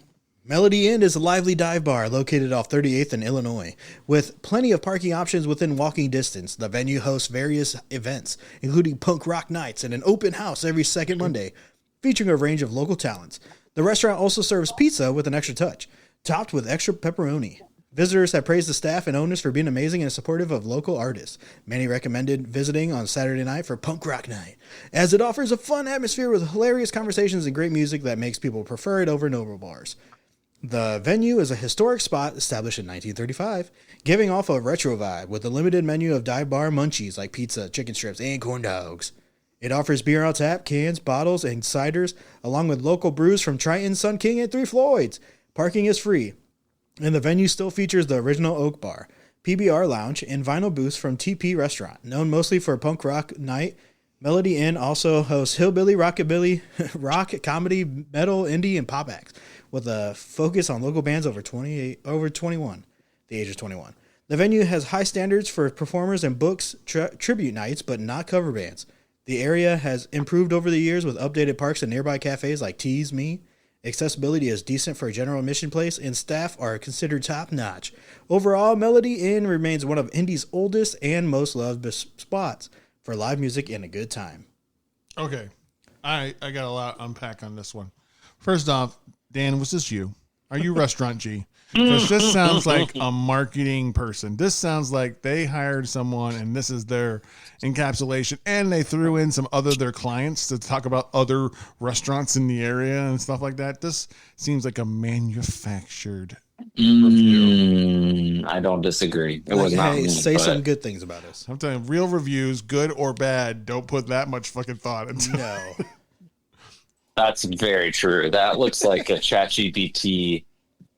S4: Melody Inn is a lively dive bar located off 38th in Illinois. With plenty of parking options within walking distance, the venue hosts various events, including punk rock nights and an open house every second Monday, featuring a range of local talents. The restaurant also serves pizza with an extra touch, topped with extra pepperoni. Visitors have praised the staff and owners for being amazing and supportive of local artists. Many recommended visiting on Saturday night for punk rock night, as it offers a fun atmosphere with hilarious conversations and great music that makes people prefer it over noble bars. The venue is a historic spot established in 1935, giving off a retro vibe with a limited menu of dive bar munchies like pizza, chicken strips, and corn dogs. It offers beer on tap, cans, bottles, and ciders, along with local brews from Triton, Sun King, and Three Floyds. Parking is free, and the venue still features the original Oak Bar, PBR Lounge, and vinyl booths from TP Restaurant. Known mostly for punk rock night, Melody Inn also hosts hillbilly, rockabilly, rock, comedy, metal, indie, and pop acts, with a focus on local bands over 21, the age of 21. The venue has high standards for performers and books tribute nights, but not cover bands. The area has improved over the years with updated parks and nearby cafes like Tease Me. Accessibility is decent for a general admission place, and staff are considered top-notch. Overall, Melody Inn remains one of Indy's oldest and most loved spots for live music and a good time.
S3: Okay. I got a lot to unpack on this one. First off, Dan, was this you? Are you Restaurant G? Because this sounds like a marketing person. This sounds like they hired someone and this is their encapsulation, and they threw in some other their clients to talk about other restaurants in the area and stuff like that. This seems like a manufactured review.
S1: I don't disagree. It was not
S4: Hey,
S1: me,
S4: say
S1: but
S4: some good things about us.
S3: I'm telling you, real reviews, good or bad, don't put that much fucking thought into it.
S4: No.
S1: That's very true. That looks like a ChatGPT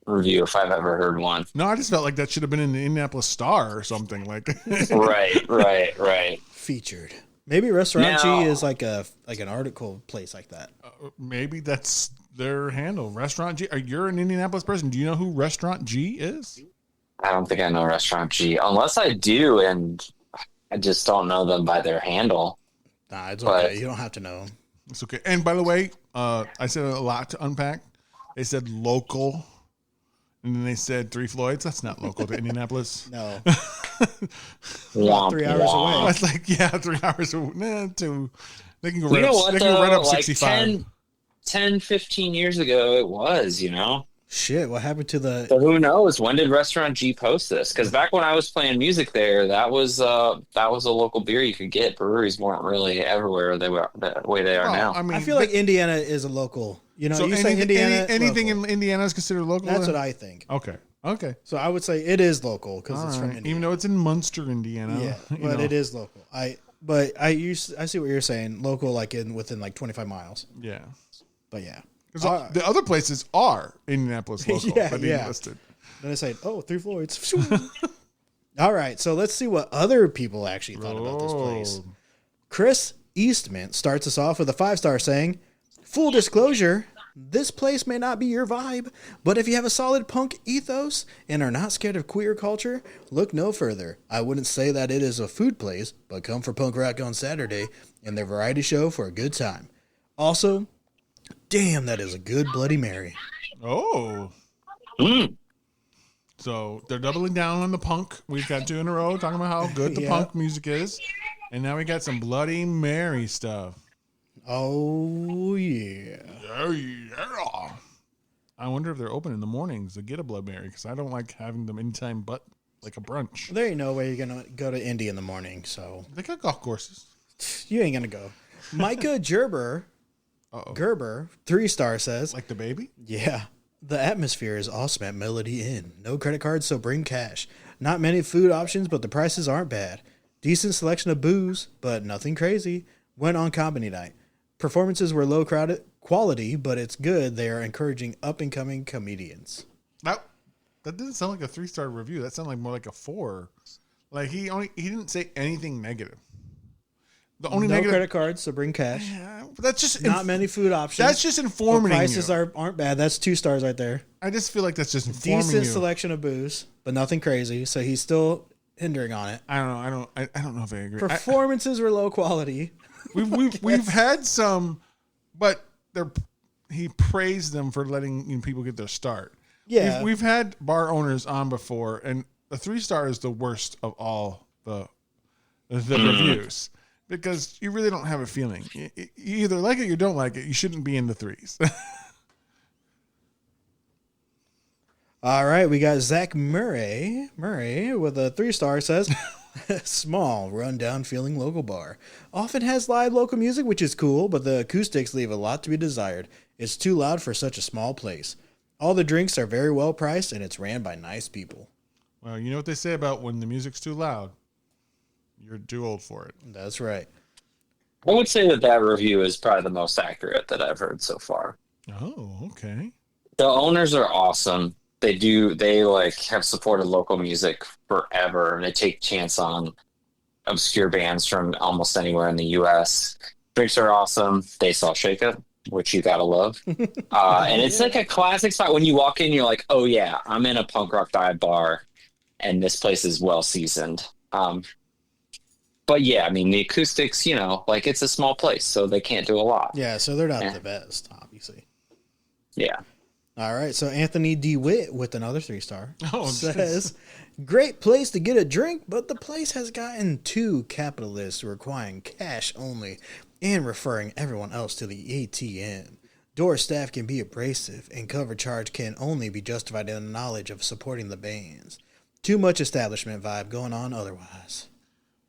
S1: review if I've ever heard one.
S3: No, I just felt like that should have been in the Indianapolis Star or something. Like,
S1: Right.
S4: Featured. Maybe Restaurant
S1: Now-
S4: G is like an article place like that.
S3: maybe that's their handle, Restaurant G. You're an Indianapolis person. Do you know who Restaurant G is?
S1: I don't think I know Restaurant G, unless I do, and I just don't know them by their handle.
S4: Nah, it's
S1: But-
S4: okay. You don't have to know.
S3: It's okay. And by the way, I said a lot to unpack. They said local And then they said Three Floyds. That's not local to Indianapolis.
S4: No.
S1: Womp,
S4: 3 hours
S1: womp.
S4: away.
S3: That's like 3 hours. To they can go
S1: You
S3: right
S1: know
S3: up.
S1: what,
S3: They can go right
S1: though?
S3: up
S1: Like
S3: 65.
S1: 10, 15 years ago, it was,
S4: Shit, what happened to the...
S1: So who knows? When did Restaurant G post this? Because back when I was playing music there, that was a local beer you could get. Breweries weren't really everywhere they were the way they are now.
S3: I mean,
S4: I feel like Indiana is a local. You know,
S3: so
S4: you say Indiana,
S3: anything
S4: local.
S3: in Indiana is considered local.
S4: That's
S3: then?
S4: what I think.
S3: Okay.
S4: So I would say it is local because
S3: All
S4: it's from
S3: right.
S4: Indiana.
S3: Even though it's in Munster, Indiana.
S4: Yeah,
S3: you
S4: but
S3: know.
S4: it is local. I see what you're saying. Local, like within like 25 miles.
S3: Yeah.
S4: But yeah.
S3: 'Cause the other places are Indianapolis local.
S4: Yeah,
S3: that he
S4: yeah.
S3: listed.
S4: Then I say, oh, Three Floyds. All right, so let's see what other people actually thought about this place.
S3: Oh.
S4: Chris Eastman starts us off with a 5-star saying, full disclosure, this place may not be your vibe, but if you have a solid punk ethos and are not scared of queer culture, look no further. I wouldn't say that it is a food place, but come for punk rock on Saturday and their variety show for a good time. Also, damn, that is a good Bloody Mary.
S3: Oh.
S1: Mm.
S3: So they're doubling down on the punk. We've got 2 in a row talking about how good the
S4: Yeah.
S3: punk music is. And now we got some Bloody Mary stuff.
S4: Oh, yeah.
S3: Yeah. I wonder if they're open in the mornings to get a Blood Mary because I don't like having them anytime but like a brunch.
S4: There ain't no way you're going to go to Indy in the morning, so
S3: They got golf courses.
S4: you ain't going to go. Micah Gerber, 3-star says,
S3: Like the baby?
S4: yeah, the atmosphere is awesome at Melody Inn. No credit cards, so bring cash. Not many food options, but the prices aren't bad. Decent selection of booze, but nothing crazy. Went on company night. Performances were low quality, but it's good. They are encouraging up-and-coming comedians.
S3: That didn't sound like a 3-star review. That sounded like more like a 4. Like he didn't say anything negative. The only
S4: No
S3: negative
S4: credit cards, so bring cash.
S3: Yeah, but that's just
S4: Not many food options.
S3: That's just
S4: The
S3: informing
S4: prices
S3: you.
S4: aren't bad. That's 2 stars right there.
S3: I just feel like that's just informing
S4: Decent
S3: you.
S4: selection of booze, but nothing crazy. So he's still hindering on it.
S3: I don't know if I agree.
S4: Performances were low quality.
S3: We've had some, but he praised them for letting people get their start.
S4: Yeah.
S3: We've had bar owners on before, and the 3-star is the worst of all the reviews because you really don't have a feeling. You either like it or you don't like it. You shouldn't be in the 3s.
S4: All right, we got Zach Murray with a 3-star says, small, run-down feeling local bar. Often has live local music, which is cool, but the acoustics leave a lot to be desired. It's too loud for such a small place. All the drinks are very well priced, and it's ran by nice people.
S3: Well, you know what they say about when the music's too loud? You're too old for it.
S4: That's right.
S1: I would say that review is probably the most accurate that I've heard so far.
S3: Oh, okay.
S1: The owners are awesome. They like have supported local music forever, and they take chance on obscure bands from almost anywhere in the U.S. Drinks are awesome. They sell Shake Up, which you gotta love. And it's like a classic spot. When you walk in, you're like, oh yeah, I'm in a punk rock dive bar, and this place is well seasoned. But yeah, I mean, the acoustics, like it's a small place, so they can't do a lot.
S4: Yeah, so they're not the best, obviously.
S1: Yeah.
S4: All right, so Anthony DeWitt with another 3-star says,
S3: jeez.
S4: great place to get a drink, but the place has gotten too capitalist, requiring cash only and referring everyone else to the ATM. Door staff can be abrasive, and cover charge can only be justified in the knowledge of supporting the bands. Too much establishment vibe going on otherwise.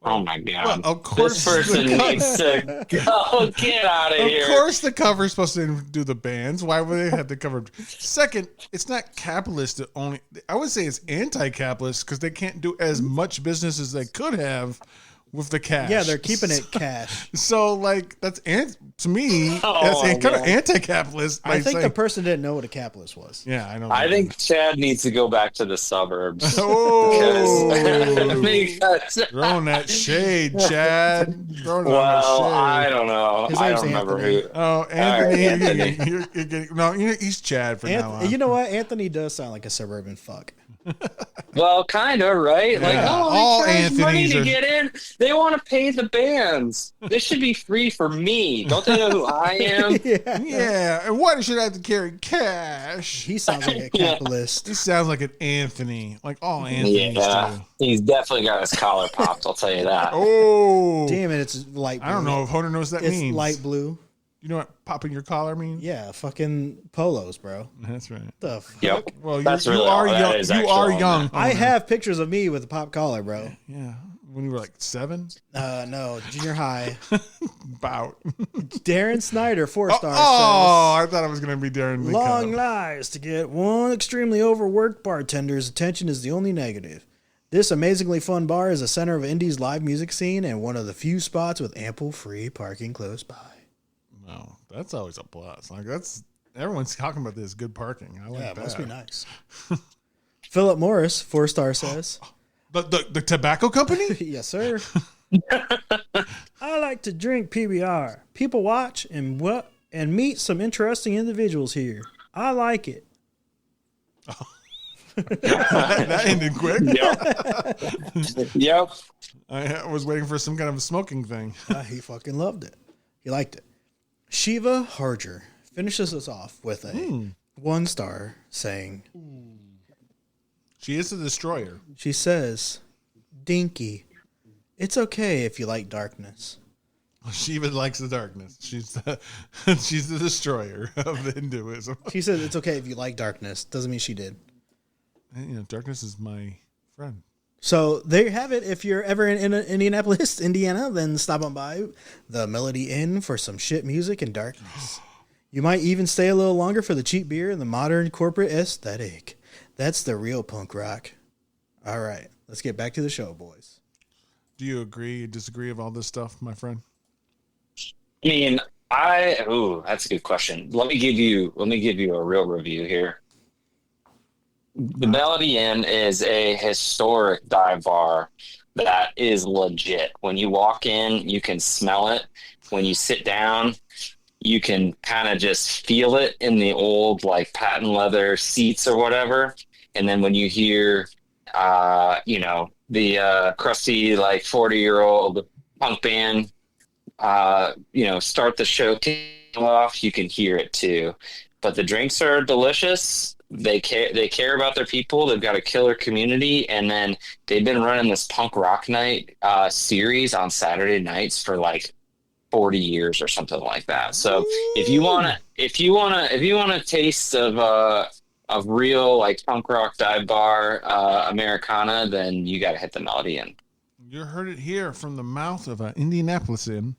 S1: Oh my god!
S3: Well, of course,
S1: this person needs to go. Get out of here!
S3: Of course, the cover's supposed to do the bands. Why would they have the cover? Second, it's not capitalist. Only I would say it's anti-capitalist because they can't do as much business as they could have with the cash.
S4: Yeah, they're keeping it cash.
S3: So, like, that's to me,
S1: Oh,
S3: that's kind of
S1: man.
S4: I
S3: anti-capitalist. by
S4: think the
S3: saying-
S4: person didn't know what a capitalist was.
S3: Yeah, I know.
S1: I think Chad needs to go back to the suburbs.
S3: Oh,
S1: Because-
S3: throwing that shade, Chad. Throwing
S1: well,
S3: that
S1: I
S3: shade.
S1: don't know.
S4: His
S1: I
S4: name's
S1: don't remember
S4: Anthony.
S1: who.
S3: Oh, Anthony,
S1: All right, Anthony.
S3: You're getting, no, he's Chad from now on.
S4: You know what? Anthony does sound like a suburban fuck.
S1: Well, kind of, right? Like,
S3: Yeah.
S1: oh,
S3: All
S1: they charge money
S3: Anthony's
S1: to
S3: are-
S1: get in. They want to pay the bands. This should be free for me. Don't they know who I am?
S3: Yeah, and why should I have to carry cash?
S4: He sounds like a
S1: Yeah.
S4: capitalist.
S3: He sounds like an Anthony, like all Anthony's
S1: Yeah,
S3: do.
S1: he's definitely got his collar popped. I'll tell you that.
S3: Oh,
S4: Damn it, it's light blue.
S3: I don't know if Hunter knows what that
S4: It's
S3: means.
S4: light blue.
S3: You know what popping your collar means?
S4: Yeah, fucking polos, bro.
S3: That's right.
S4: The fuck?
S1: Yep.
S3: Well,
S1: That's
S3: you
S1: really
S3: are
S1: all that
S3: young.
S1: is
S3: You
S1: actually
S3: are
S1: on
S3: young.
S1: that.
S4: I
S3: Hunter.
S4: have pictures of me with a pop collar, bro.
S3: Yeah, when you were like 7,
S4: No, junior high.
S3: about.
S4: Darren Snyder, 4-star,
S3: Oh, I thought it was gonna be Darren.
S4: says,
S3: Lee
S4: long
S3: Cup.
S4: lies to get one extremely overworked bartender's attention is the only negative. This amazingly fun bar is a center of Indy's live music scene and one of the few spots with ample free parking close by.
S3: No, that's always a plus. Like that's everyone's talking about this good parking. I like
S4: Yeah, it
S3: that.
S4: must be nice. Philip Morris, 4-star, says,
S3: The tobacco company?
S4: yes, sir. I like to drink PBR. People watch and meet some interesting individuals here. I like it.
S3: That ended quick.
S1: Yep. Yep.
S3: I was waiting for some kind of a smoking thing.
S4: He fucking loved it. He liked it. Shiva Harger finishes us off with a 1-star saying,
S3: She is a destroyer.
S4: she says, Dinky, it's okay if you like darkness.
S3: She even likes the darkness. She's the she's the destroyer of the Hinduism.
S4: She said it's okay if you like darkness. Doesn't mean she did.
S3: And, you know, darkness is my friend.
S4: So there you have it. If you're ever in Indianapolis, Indiana, then stop on by the Melody Inn for some shit music and darkness. You might even stay a little longer for the cheap beer and the modern corporate aesthetic. That's the real punk rock. All right, let's get back to the show, boys.
S3: Do you agree, disagree of all this stuff, my friend?
S1: I mean, that's a good question. Let me give you a real review here. The Melody Inn is a historic dive bar that is legit. When you walk in, you can smell it. When you sit down, you can kind of just feel it in the old like patent leather seats or whatever. And then when you hear, the crusty like 40-year-old punk band, start the show off, you can hear it too. But the drinks are delicious. They care about their people. They've got a killer community, and then they've been running this punk rock night series on Saturday nights for like 40 years or something like that. So if you want a taste of real like punk rock dive bar Americana, then you got to hit the Melody Inn.
S3: You heard it here from the mouth of Indianapolis Inn.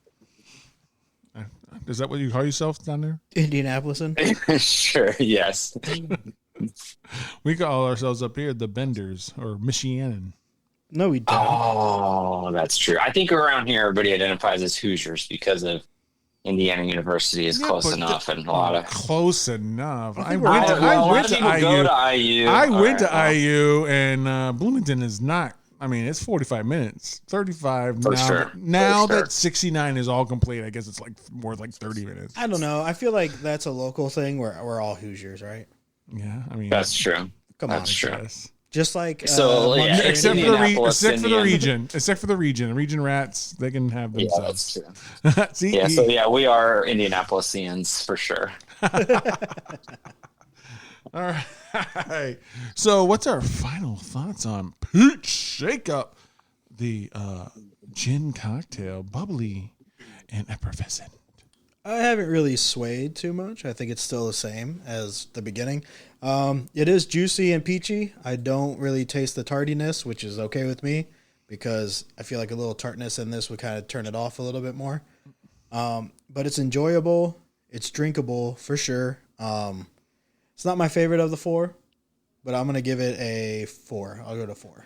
S3: Is that what you call yourself down there?
S4: Indianapolis.
S1: Sure. Yes.
S3: We call ourselves up here the Benders or Michianan.
S4: No, we don't.
S1: Oh, that's true. I think around here everybody identifies as Hoosiers because of Indiana University is
S3: Yeah,
S1: close
S3: but
S1: enough, and a lot of
S3: close enough. I
S4: think
S3: went to
S1: a lot of people go
S3: IU.
S1: to IU.
S3: I
S1: All
S3: went
S1: right, well,
S3: to IU, and Bloomington is not. I mean, it's 45 minutes, 35
S1: For
S3: now.
S1: sure.
S3: Now
S1: For sure.
S3: that 69 is all complete, I guess it's like more like 30 minutes.
S4: I don't know. I feel like that's a local thing where we're all Hoosiers, right?
S3: Yeah, I mean,
S1: That's true.
S4: Come
S1: That's
S4: on.
S1: true.
S3: yes.
S4: Just like
S1: So, yeah,
S4: Montreal-
S3: Except for
S1: Indianapolis, Indiana.
S3: the region rats, they can have
S1: Yeah,
S3: themselves.
S1: that's true.
S3: See,
S1: Yeah, so yeah, we are Indianapolisians for sure.
S3: all right. So, what's our final thoughts on Peach Shake Up, the gin cocktail, bubbly and effervescent?
S4: I haven't really swayed too much. I think it's still the same as the beginning. It is juicy and peachy. I don't really taste the tardiness, which is okay with me because I feel like a little tartness in this would kind of turn it off a little bit more. But it's enjoyable. It's drinkable for sure. It's not my favorite of the 4, but I'm going to give it a 4. I'll go to 4.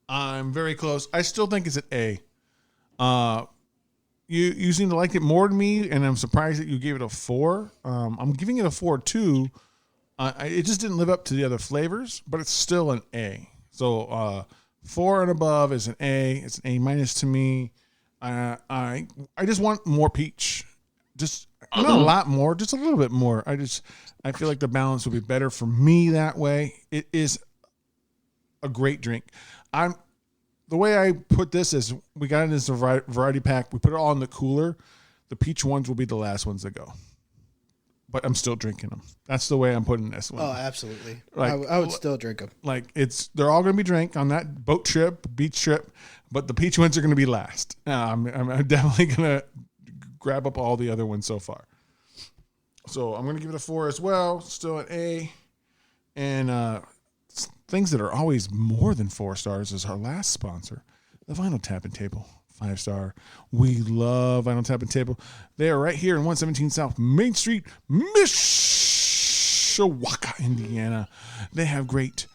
S3: I'm very close. I still think it's an A. You seem to like it more than me, and I'm surprised that you gave it a 4. I'm giving it a 4 too. It just didn't live up to the other flavors, but it's still an A. So 4 and above is an A. It's an A minus to me. I just want more peach. Just Not a lot more, just a little bit more. I feel like the balance would be better for me that way. It is a great drink. The way I put this is we got it as a variety pack. We put it all in the cooler. The peach ones will be the last ones that go. But I'm still drinking them. That's the way I'm putting this one.
S4: Oh, absolutely.
S3: Like,
S4: I would still drink them.
S3: Like they're all going to be drank on that boat trip, beach trip, but the peach ones are going to be last. I'm definitely going to grab up all the other ones so far. So I'm going to give it a 4 as well. Still an A. And things that are always more than 4 stars is our last sponsor, the Vinyl Tap and Table. 5-star. We love Vinyl Tap and Table. They are right here in 117 South Main Street, Mishawaka, Indiana. They have great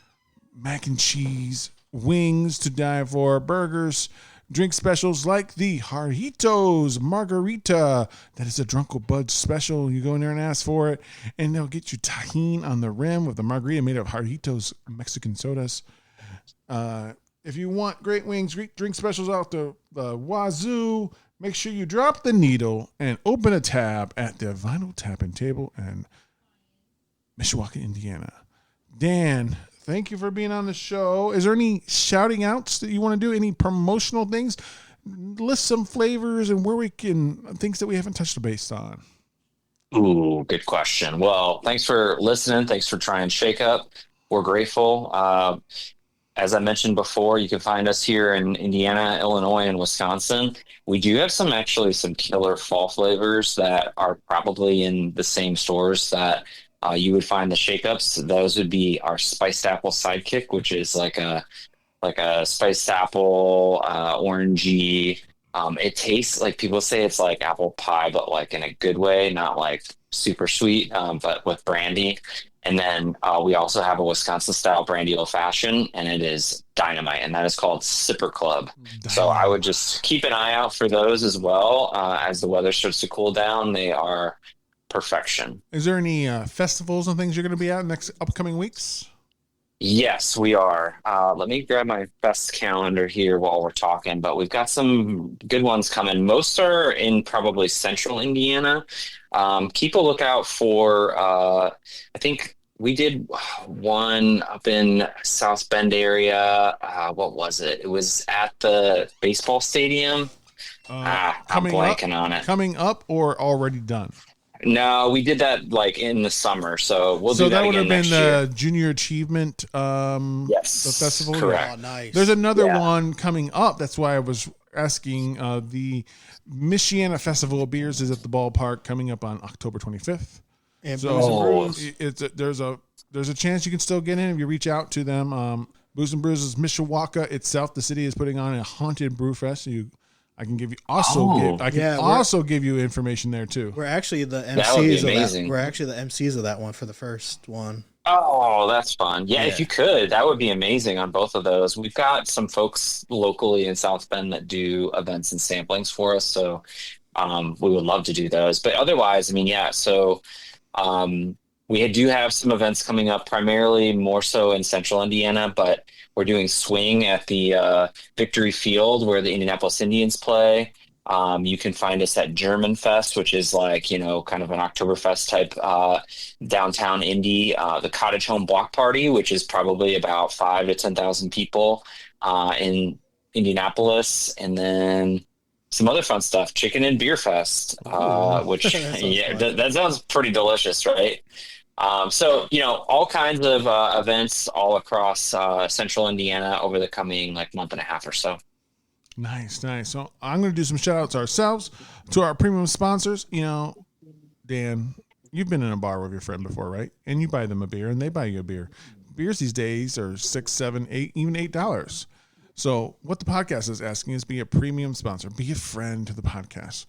S3: mac and cheese, wings to die for, burgers, drink specials like the Jarritos Margarita. That is a Drunkle Bud special. You go in there and ask for it, and they'll get you tahini on the rim with a margarita made of Jarritos Mexican sodas. If you want great wings, great drink specials out the wazoo, make sure you drop the needle and open a tab at the Vinyl Tap and Table in Mishawaka, Indiana. Dan, thank you for being on the show. Is there any shouting outs that you want to do? Any promotional things? List some flavors and where we can, things that we haven't touched base on.
S1: Ooh, good question. Well, thanks for listening. Thanks for trying Shake Up. We're grateful. As I mentioned before, you can find us here in Indiana, Illinois, and Wisconsin. We do have some killer fall flavors that are probably in the same stores that you would find the shake-ups. Those would be our spiced apple sidekick, which is like a spiced apple, orangey. It tastes like, people say it's like apple pie, but like in a good way, not like super sweet, but with brandy. And then we also have a Wisconsin-style brandy old-fashioned, and it is dynamite, and that is called Sipper Club. Dynamite. So I would just keep an eye out for those as well. As the weather starts to cool down, they are perfection.
S3: Is there any festivals and things you're going to be at next upcoming weeks?
S1: Yes, we are. Let me grab my best calendar here while we're talking, but we've got some good ones coming. Most are in probably central Indiana. Keep a lookout for, I think we did one up in South Bend area. What was it? It was at the baseball stadium. I'm blanking on it.
S3: Coming up or already done?
S1: No, we did that like in the summer, so we'll do that again. So that would have been
S3: the Junior Achievement
S1: yes,
S3: the festival?
S1: Correct.
S4: Oh, nice.
S3: There's another one coming up. That's why I was asking. The Michiana Festival of Beers is at the ballpark coming up on October 25th.
S4: And
S3: so there's a chance you can still get in if you reach out to them. Booze and Brews is Mishawaka itself. The city is putting on a haunted brew fest. I can give you also give you information there too.
S4: We're actually the MCs of that. We're actually the MCs of that one for the first one.
S1: Oh, that's fun. Yeah, if you could, that would be amazing on both of those. We've got some folks locally in South Bend that do events and samplings for us, so we would love to do those. But otherwise, I mean, yeah, so we do have some events coming up, primarily more so in central Indiana, but we're doing swing at the Victory Field where the Indianapolis Indians play. You can find us at German Fest, which is like, kind of an Oktoberfest type downtown Indy. The Cottage Home Block Party, which is probably about 5,000 to 10,000 people in Indianapolis. And then some other fun stuff, Chicken and Beer Fest, which that sounds pretty delicious, right? So, all kinds of events all across central Indiana over the coming month and a half or so.
S3: Nice. So I'm going to do some shout outs ourselves to our premium sponsors. Dan, you've been in a bar with your friend before, right? And you buy them a beer and they buy you a beer. Beers these days are $6, $7, $8, even $8. So what the podcast is asking is be a premium sponsor, be a friend to the podcast.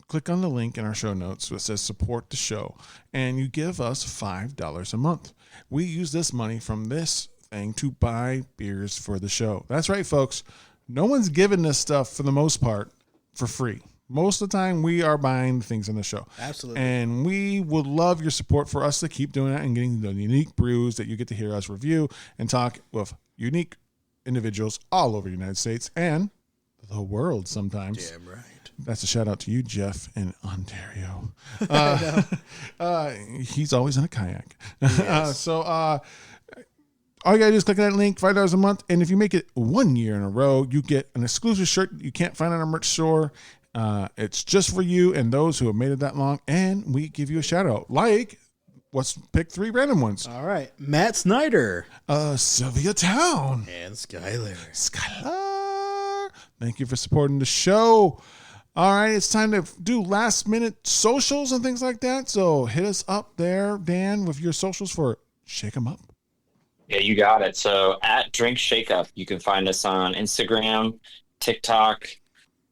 S3: Click on the link in our show notes that says support the show, and you give us $5 a month. We use this money from this thing to buy beers for the show. That's right, folks. No one's giving this stuff for the most part for free. Most of the time we are buying things on the show.
S4: Absolutely.
S3: And we would love your support for us to keep doing that and getting the unique brews that you get to hear us review and talk with unique individuals all over the United States and the world sometimes.
S4: Damn right.
S3: That's a shout out to you, Jeff, in Ontario. He's always in a kayak. So all you gotta do is click on that link, $5 a month, and if you make it 1 year in a row, you get an exclusive shirt you can't find on our merch store. It's just for you and those who have made it that long, and we give you a shout out. Like, let's pick 3 random ones.
S4: All right. Matt Snyder.
S3: Sylvia Town.
S4: And Skylar.
S3: Skylar. Thank you for supporting the show. All right, it's time to do last minute socials and things like that. So hit us up there, Dan, with your socials for Shake 'em Up.
S1: Yeah, you got it. So at Drink Shake Up, you can find us on Instagram, TikTok,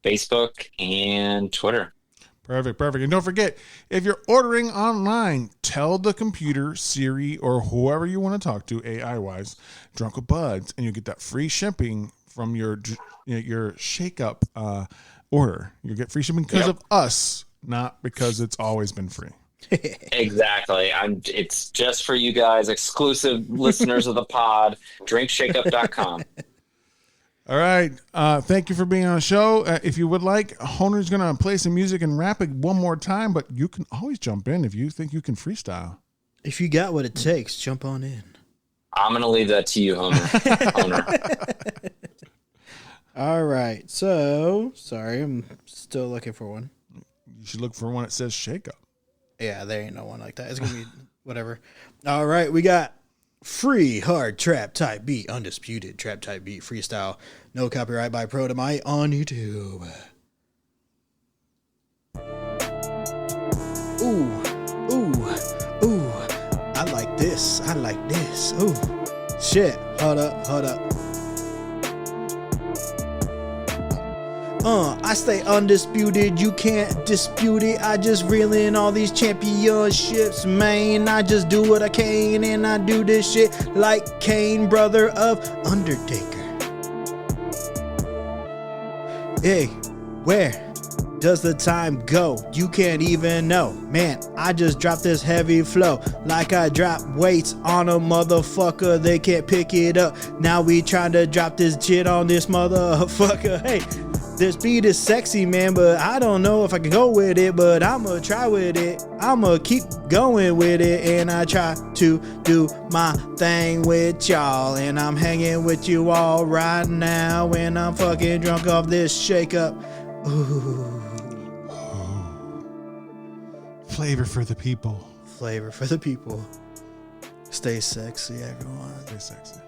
S1: Facebook, and Twitter.
S3: Perfect. And don't forget, if you're ordering online, tell the computer, Siri, or whoever you want to talk to, AI-wise, Drunk with Buds, and you'll get that free shipping from your Shake Up order. You'll get free shipping because of us, not because it's always been free.
S1: Exactly. It's just for you guys, exclusive listeners of the pod, drinkshakeup.com.
S3: All right. Thank you for being on the show. If you would like, Honer's going to play some music and rap it one more time, but you can always jump in if you think you can freestyle.
S4: If you got what it takes, jump on in.
S1: I'm going to leave that to you, Honer.
S4: All right. So, sorry, I'm still looking for one.
S3: You should look for one that says Shake Up.
S4: Yeah, there ain't no one like that. It's going to be whatever. All right. We got free hard trap type beat, undisputed trap type beat freestyle. No copyright by Protomite on YouTube. Ooh. I like this. Ooh. Shit. Hold up. I stay undisputed, you can't dispute it. I just reel in all these championships, man. I just do what I can, and I do this shit like Kane, brother of Undertaker. Hey, where does the time go? You can't even know. Man, I just dropped this heavy flow like I drop weights on a motherfucker. They can't pick it up. Now we trying to drop this shit on this motherfucker. Hey, this beat is sexy, man, but I don't know if I can go with it, but I'ma try with it. I'ma keep going with it, and I try to do my thing with y'all, and I'm hanging with you all right now, and I'm fucking drunk off this shake up. Ooh.
S3: Flavor for the people.
S4: Flavor for the people. Stay sexy, everyone.
S3: Stay sexy.